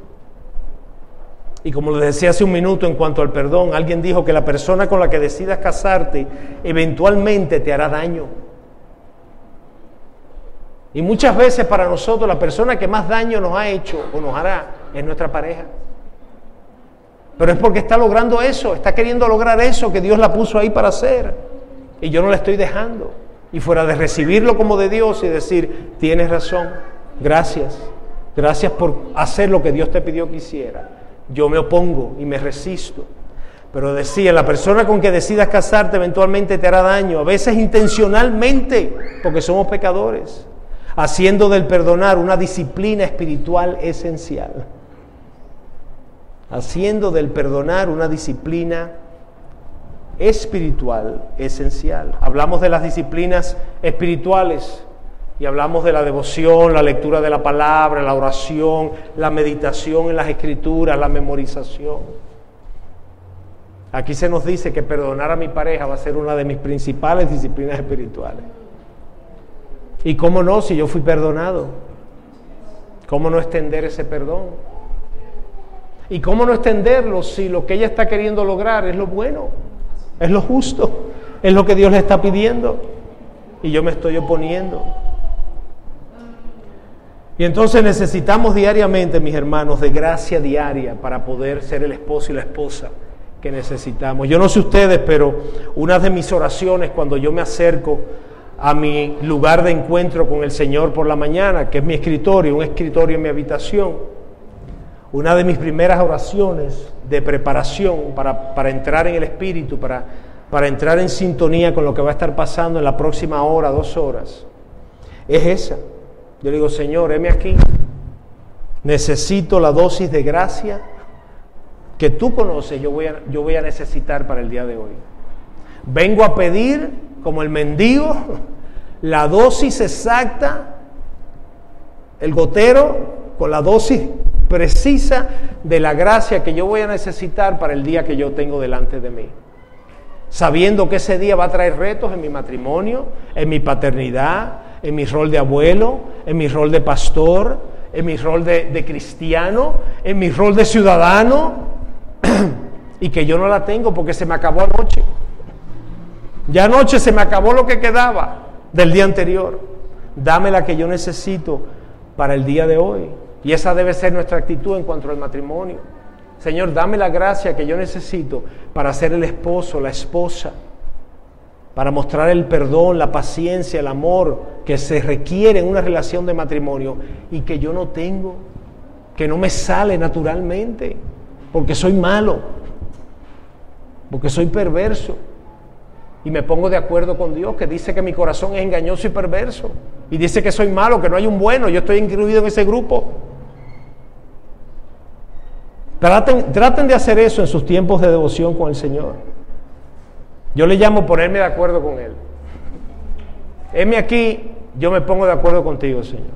Y como les decía hace un minuto en cuanto al perdón, alguien dijo que la persona con la que decidas casarte eventualmente te hará daño. Y muchas veces para nosotros la persona que más daño nos ha hecho o nos hará es nuestra pareja. Pero es porque está logrando eso, está queriendo lograr eso que Dios la puso ahí para hacer. Y yo no la estoy dejando. Y fuera de recibirlo como de Dios y decir, tienes razón, gracias por hacer lo que Dios te pidió que hiciera. Yo me opongo y me resisto. Pero decía, la persona con que decidas casarte eventualmente te hará daño, a veces intencionalmente, porque somos pecadores, haciendo del perdonar una disciplina espiritual esencial. Haciendo del perdonar una disciplina espiritual esencial. Hablamos de las disciplinas espirituales y hablamos de la devoción, la lectura de la palabra, la oración, la meditación en las escrituras, la memorización. Aquí se nos dice que perdonar a mi pareja va a ser una de mis principales disciplinas espirituales. ¿Y cómo no, si yo fui perdonado? ¿Cómo no extender ese perdón? ¿Y cómo no extenderlo si lo que ella está queriendo lograr es lo bueno, es lo justo, es lo que Dios le está pidiendo? Y yo me estoy oponiendo. Y entonces necesitamos diariamente, mis hermanos, de gracia diaria para poder ser el esposo y la esposa que necesitamos. Yo no sé ustedes, pero una de mis oraciones cuando yo me acerco a mi lugar de encuentro con el Señor por la mañana, que es mi escritorio, un escritorio en mi habitación, una de mis primeras oraciones de preparación para entrar en el Espíritu, para entrar en sintonía con lo que va a estar pasando en la próxima hora, 2 horas, es esa. Yo le digo, Señor, heme aquí, necesito la dosis de gracia que tú conoces, yo voy a necesitar para el día de hoy. Vengo a pedir, como el mendigo, la dosis exacta, el gotero con la dosis precisa de la gracia que yo voy a necesitar para el día que yo tengo delante de mí. Sabiendo que ese día va a traer retos en mi matrimonio, en mi paternidad, en mi rol de abuelo, en mi rol de pastor, en mi rol de cristiano, en mi rol de ciudadano, y que yo no la tengo porque se me acabó anoche. Ya anoche se me acabó lo que quedaba del día anterior. Dame la que yo necesito para el día de hoy. Y esa debe ser nuestra actitud en cuanto al matrimonio. Señor, dame la gracia que yo necesito para ser el esposo, la esposa, para mostrar el perdón, la paciencia, el amor que se requiere en una relación de matrimonio y que yo no tengo, que no me sale naturalmente, porque soy malo, porque soy perverso. Y me pongo de acuerdo con Dios, que dice que mi corazón es engañoso y perverso. Y dice que soy malo, que no hay un bueno. Yo estoy incluido en ese grupo. Traten de hacer eso en sus tiempos de devoción con el Señor. Yo le llamo ponerme de acuerdo con Él. Heme aquí, yo me pongo de acuerdo contigo, Señor.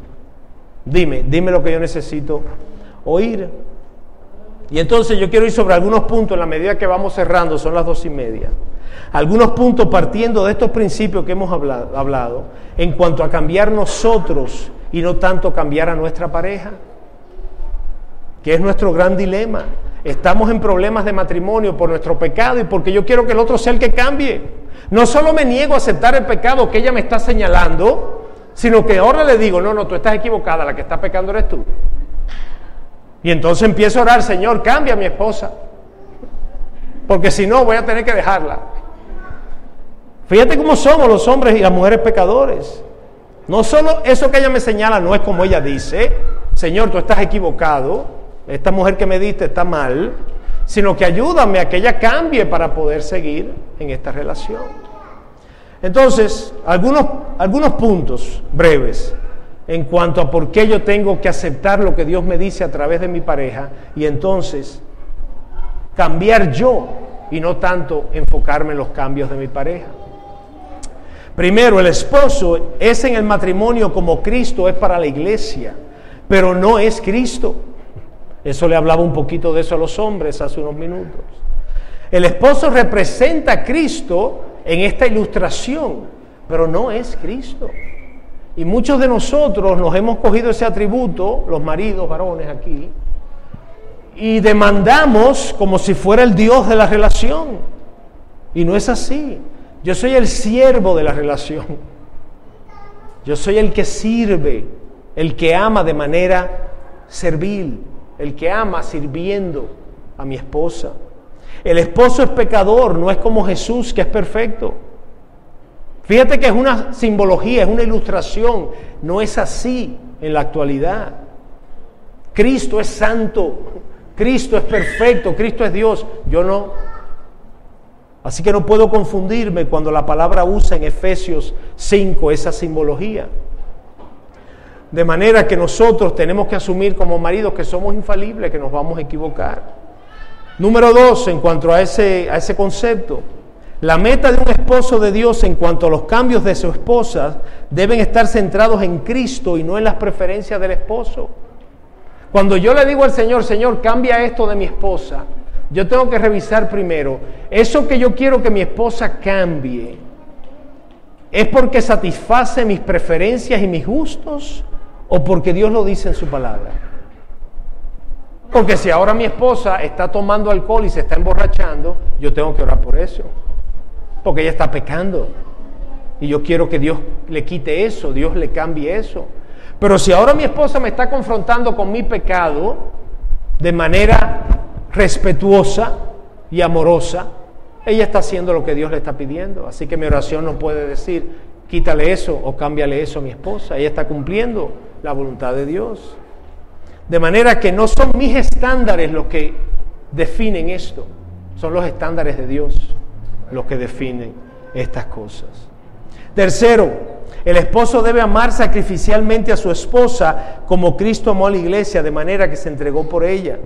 Dime lo que yo necesito oír. Y entonces yo quiero ir sobre algunos puntos en la medida que vamos cerrando, son las 2:30. Algunos puntos partiendo de estos principios que hemos hablado en cuanto a cambiar nosotros y no tanto cambiar a nuestra pareja, que es nuestro gran dilema. Estamos en problemas de matrimonio por nuestro pecado y porque yo quiero que el otro sea el que cambie. No solo me niego a aceptar el pecado que ella me está señalando, sino que ahora le digo, no, tú estás equivocada, la que está pecando eres tú. Y entonces empiezo a orar, Señor, cambia a mi esposa, porque si no voy a tener que dejarla. Fíjate cómo somos los hombres y las mujeres pecadores. No solo eso que ella me señala, no es como ella dice, Señor, tú estás equivocado, esta mujer que me diste está mal, sino que ayúdame a que ella cambie para poder seguir en esta relación. Entonces, algunos puntos breves en cuanto a por qué yo tengo que aceptar lo que Dios me dice a través de mi pareja y entonces cambiar yo y no tanto enfocarme en los cambios de mi pareja. Primero, el esposo es en el matrimonio como Cristo es para la iglesia, pero no es Cristo. Eso le hablaba un poquito de eso a los hombres hace unos minutos. El esposo representa a Cristo en esta ilustración, pero no es Cristo. Y muchos de nosotros nos hemos cogido ese atributo, los maridos, varones aquí, y demandamos como si fuera el Dios de la relación. Y no es así. Yo soy el siervo de la relación. Yo soy el que sirve, el que ama de manera servil, el que ama sirviendo a mi esposa. El esposo es pecador, no es como Jesús que es perfecto. Fíjate que es una simbología, es una ilustración, no es así en la actualidad. Cristo es santo, Cristo es perfecto, Cristo es Dios, yo no. Así que no puedo confundirme cuando la palabra usa en Efesios 5 esa simbología. De manera que nosotros tenemos que asumir como maridos que somos infalibles, que nos vamos a equivocar. Número 2, en cuanto a ese concepto, la meta de un esposo de Dios en cuanto a los cambios de su esposa deben estar centrados en Cristo y no en las preferencias del esposo. Cuando yo le digo al Señor, Señor, cambia esto de mi esposa, yo tengo que revisar primero, eso que yo quiero que mi esposa cambie, ¿es porque satisface mis preferencias y mis gustos o porque Dios lo dice en su palabra? Porque si ahora mi esposa está tomando alcohol y se está emborrachando, yo tengo que orar por eso, porque ella está pecando y yo quiero que Dios le quite eso, Dios le cambie eso. Pero si ahora mi esposa me está confrontando con mi pecado de manera respetuosa y amorosa, ella está haciendo lo que Dios le está pidiendo. Así que mi oración no puede decir, quítale eso o cámbiale eso a mi esposa. Ella está cumpliendo la voluntad de Dios. De manera que no son mis estándares los que definen esto, son los estándares de Dios los que definen estas cosas. Tercero, el esposo debe amar sacrificialmente a su esposa como Cristo amó a la iglesia, de manera que se entregó por ella.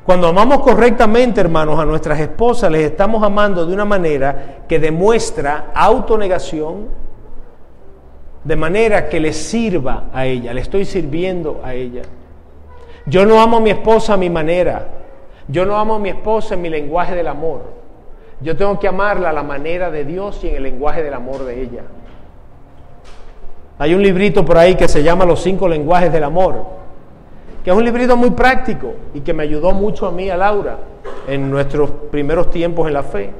Cuando amamos correctamente, hermanos, a nuestras esposas, les estamos amando de una manera que demuestra autonegación, de manera que les sirva a ella, le estoy sirviendo a ella. Yo no amo a mi esposa a mi manera, yo no amo a mi esposa en mi lenguaje del amor. Yo tengo que amarla a la manera de Dios y en el lenguaje del amor de ella. Hay un librito por ahí que se llama Los 5 lenguajes del amor, que es un librito muy práctico y que me ayudó mucho a mí, a Laura, en nuestros primeros tiempos en la fe.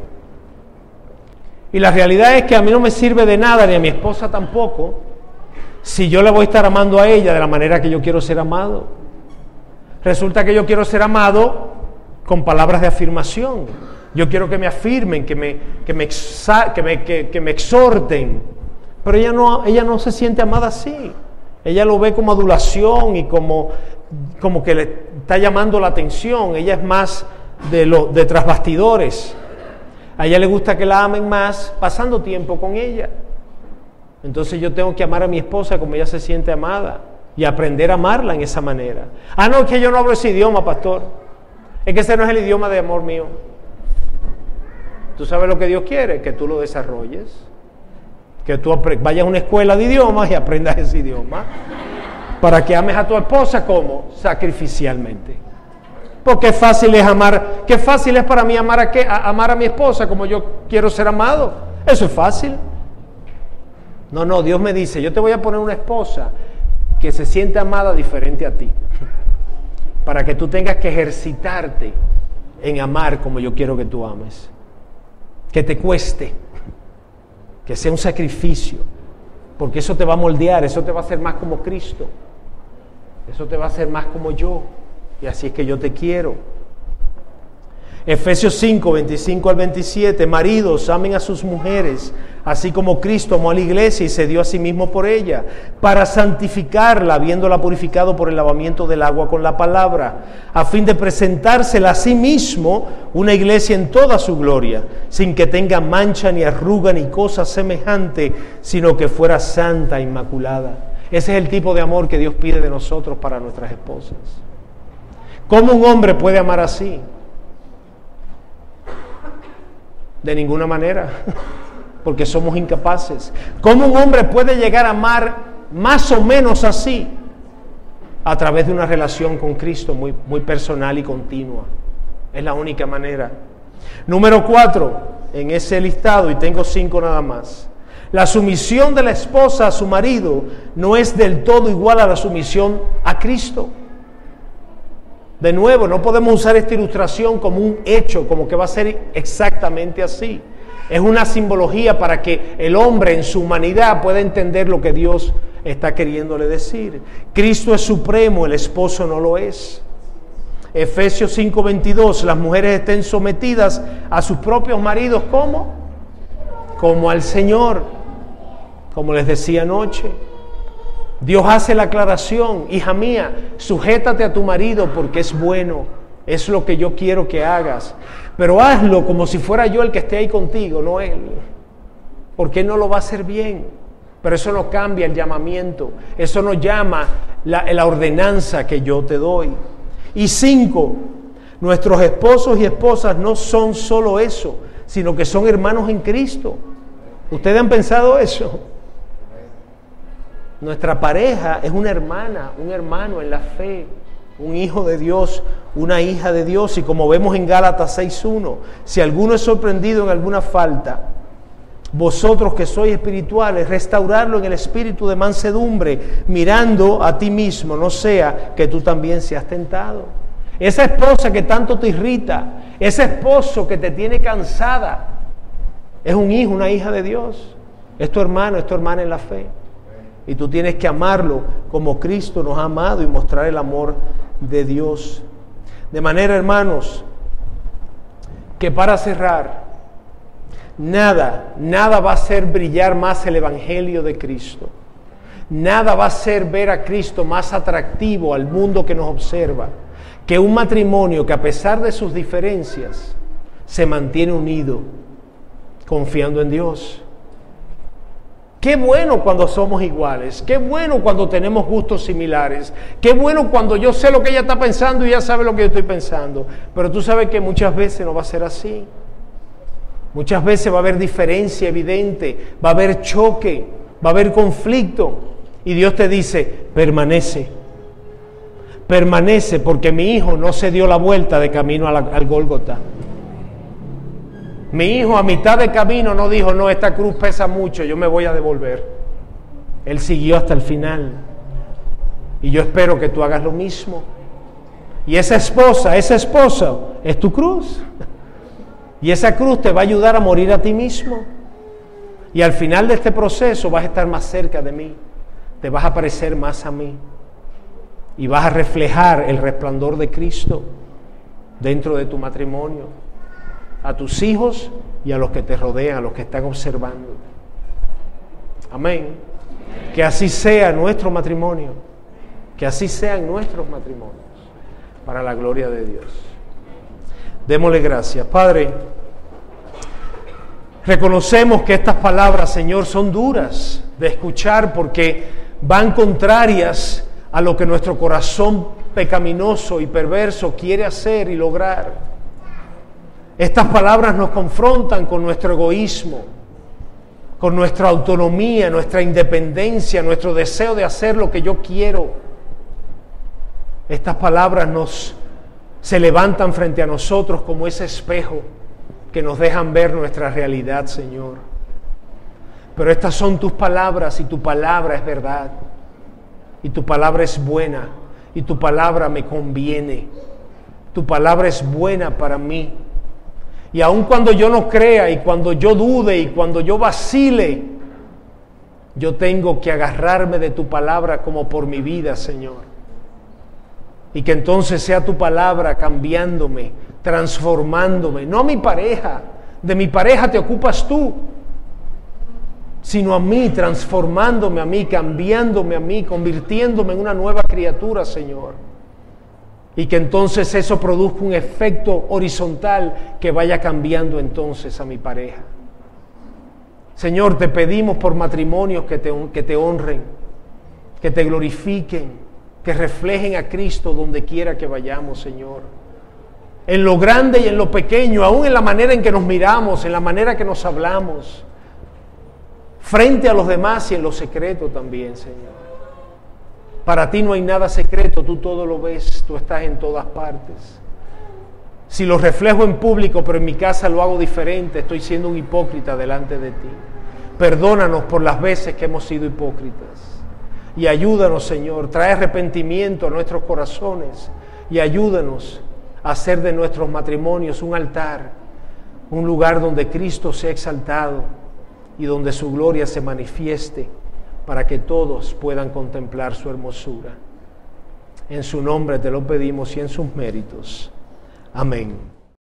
Y la realidad es que a mí no me sirve de nada, ni a mi esposa tampoco, si yo le voy a estar amando a ella de la manera que yo quiero ser amado. Resulta que yo quiero ser amado con palabras de afirmación. Yo quiero que me afirmen, que me exhorten. Pero ella no se siente amada así. Ella lo ve como adulación y como que le está llamando la atención. Ella es más de tras bastidores. A ella le gusta que la amen más pasando tiempo con ella. Entonces yo tengo que amar a mi esposa como ella se siente amada y aprender a amarla en esa manera. Ah, no, es que yo no hablo ese idioma, pastor. Es que ese no es el idioma de amor mío. Tú sabes lo que Dios quiere, que tú lo desarrolles. Que tú vayas a una escuela de idiomas y aprendas ese idioma para que ames a tu esposa como sacrificialmente. Porque fácil es amar, qué fácil es para mí amar amar a mi esposa como yo quiero ser amado. Eso es fácil. No, Dios me dice, yo te voy a poner una esposa que se siente amada diferente a ti, para que tú tengas que ejercitarte en amar como yo quiero que tú ames. Que te cueste, que sea un sacrificio, porque eso te va a moldear, eso te va a hacer más como Cristo, eso te va a hacer más como yo, y así es que yo te quiero. Efesios 5, 25 al 27, maridos, amen a sus mujeres, así como Cristo amó a la iglesia y se dio a sí mismo por ella, para santificarla, habiéndola purificado por el lavamiento del agua con la palabra, a fin de presentársela a sí mismo una iglesia en toda su gloria, sin que tenga mancha ni arruga ni cosa semejante, sino que fuera santa e inmaculada. Ese es el tipo de amor que Dios pide de nosotros para nuestras esposas. ¿Cómo un hombre puede amar así? De ninguna manera, porque somos incapaces. ¿Cómo un hombre puede llegar a amar más o menos así? A través de una relación con Cristo muy personal y continua. Es la única manera. Número 4, en ese listado, y tengo 5 nada más. La sumisión de la esposa a su marido no es del todo igual a la sumisión a Cristo. De nuevo, no podemos usar esta ilustración como un hecho, como que va a ser exactamente así. Es una simbología para que el hombre en su humanidad pueda entender lo que Dios está queriéndole decir. Cristo es supremo, el esposo no lo es. Efesios 5:22, las mujeres estén sometidas a sus propios maridos, ¿cómo? Como al Señor, como les decía anoche. Dios hace la aclaración: hija mía, sujétate a tu marido porque es bueno, es lo que yo quiero que hagas, pero hazlo como si fuera yo el que esté ahí contigo, no él, porque él no lo va a hacer bien. Pero eso no cambia el llamamiento, eso no llama la ordenanza que yo te doy. Y 5, nuestros esposos y esposas no son solo eso, sino que son hermanos en Cristo. ¿Ustedes han pensado eso? Nuestra pareja es una hermana, un hermano en la fe, un hijo de Dios, una hija de Dios. Y como vemos en Gálatas 6:1, si alguno es sorprendido en alguna falta, vosotros que sois espirituales, restaurarlo en el espíritu de mansedumbre, mirando a ti mismo, no sea que tú también seas tentado. Esa esposa que tanto te irrita, ese esposo que te tiene cansada, es un hijo, una hija de Dios, es tu hermano, es tu hermana en la fe. Y tú tienes que amarlo como Cristo nos ha amado y mostrar el amor de Dios. De manera, hermanos, que para cerrar, nada va a hacer brillar más el Evangelio de Cristo. Nada va a hacer ver a Cristo más atractivo al mundo que nos observa que un matrimonio que, a pesar de sus diferencias, se mantiene unido, confiando en Dios. Qué bueno cuando somos iguales, qué bueno cuando tenemos gustos similares, qué bueno cuando yo sé lo que ella está pensando y ella sabe lo que yo estoy pensando. Pero tú sabes que muchas veces no va a ser así. Muchas veces va a haber diferencia evidente, va a haber choque, va a haber conflicto. Y Dios te dice: permanece, porque mi hijo no se dio la vuelta de camino al Gólgota. Mi hijo a mitad de camino no dijo: no, esta cruz pesa mucho, yo me voy a devolver. Él siguió hasta el final. Y yo espero que tú hagas lo mismo. Y esa esposa es tu cruz. Y esa cruz te va a ayudar a morir a ti mismo. Y al final de este proceso vas a estar más cerca de mí. Te vas a parecer más a mí. Y vas a reflejar el resplandor de Cristo dentro de tu matrimonio, a tus hijos y a los que te rodean, a los que están observando. Amén. Que así sea nuestro matrimonio, que así sean nuestros matrimonios, para la gloria de Dios. Démosle gracias. Padre, reconocemos que estas palabras, Señor, son duras de escuchar porque van contrarias a lo que nuestro corazón pecaminoso y perverso quiere hacer y lograr. Estas palabras nos confrontan con nuestro egoísmo, con nuestra autonomía, nuestra independencia, nuestro deseo de hacer lo que yo quiero. Estas palabras se levantan frente a nosotros como ese espejo que nos dejan ver nuestra realidad, Señor. Pero estas son tus palabras y tu palabra es verdad. Y tu palabra es buena y tu palabra me conviene. Tu palabra es buena para mí. Y aun cuando yo no crea y cuando yo dude y cuando yo vacile, yo tengo que agarrarme de tu palabra como por mi vida, Señor. Y que entonces sea tu palabra cambiándome, transformándome, no a mi pareja, de mi pareja te ocupas tú, sino a mí, transformándome a mí, cambiándome a mí, convirtiéndome en una nueva criatura, Señor. Y que entonces eso produzca un efecto horizontal que vaya cambiando entonces a mi pareja. Señor, te pedimos por matrimonios que te honren, que te glorifiquen, que reflejen a Cristo donde quiera que vayamos, Señor. En lo grande y en lo pequeño, aún en la manera en que nos miramos, en la manera que nos hablamos, frente a los demás y en lo secreto también, Señor. Para ti no hay nada secreto, tú todo lo ves, tú estás en todas partes. Si lo reflejo en público, pero en mi casa lo hago diferente, estoy siendo un hipócrita delante de ti. Perdónanos por las veces que hemos sido hipócritas. Y ayúdanos, Señor, trae arrepentimiento a nuestros corazones y ayúdanos a hacer de nuestros matrimonios un altar, un lugar donde Cristo sea exaltado y donde su gloria se manifieste para que todos puedan contemplar su hermosura. En su nombre te lo pedimos y en sus méritos. Amén.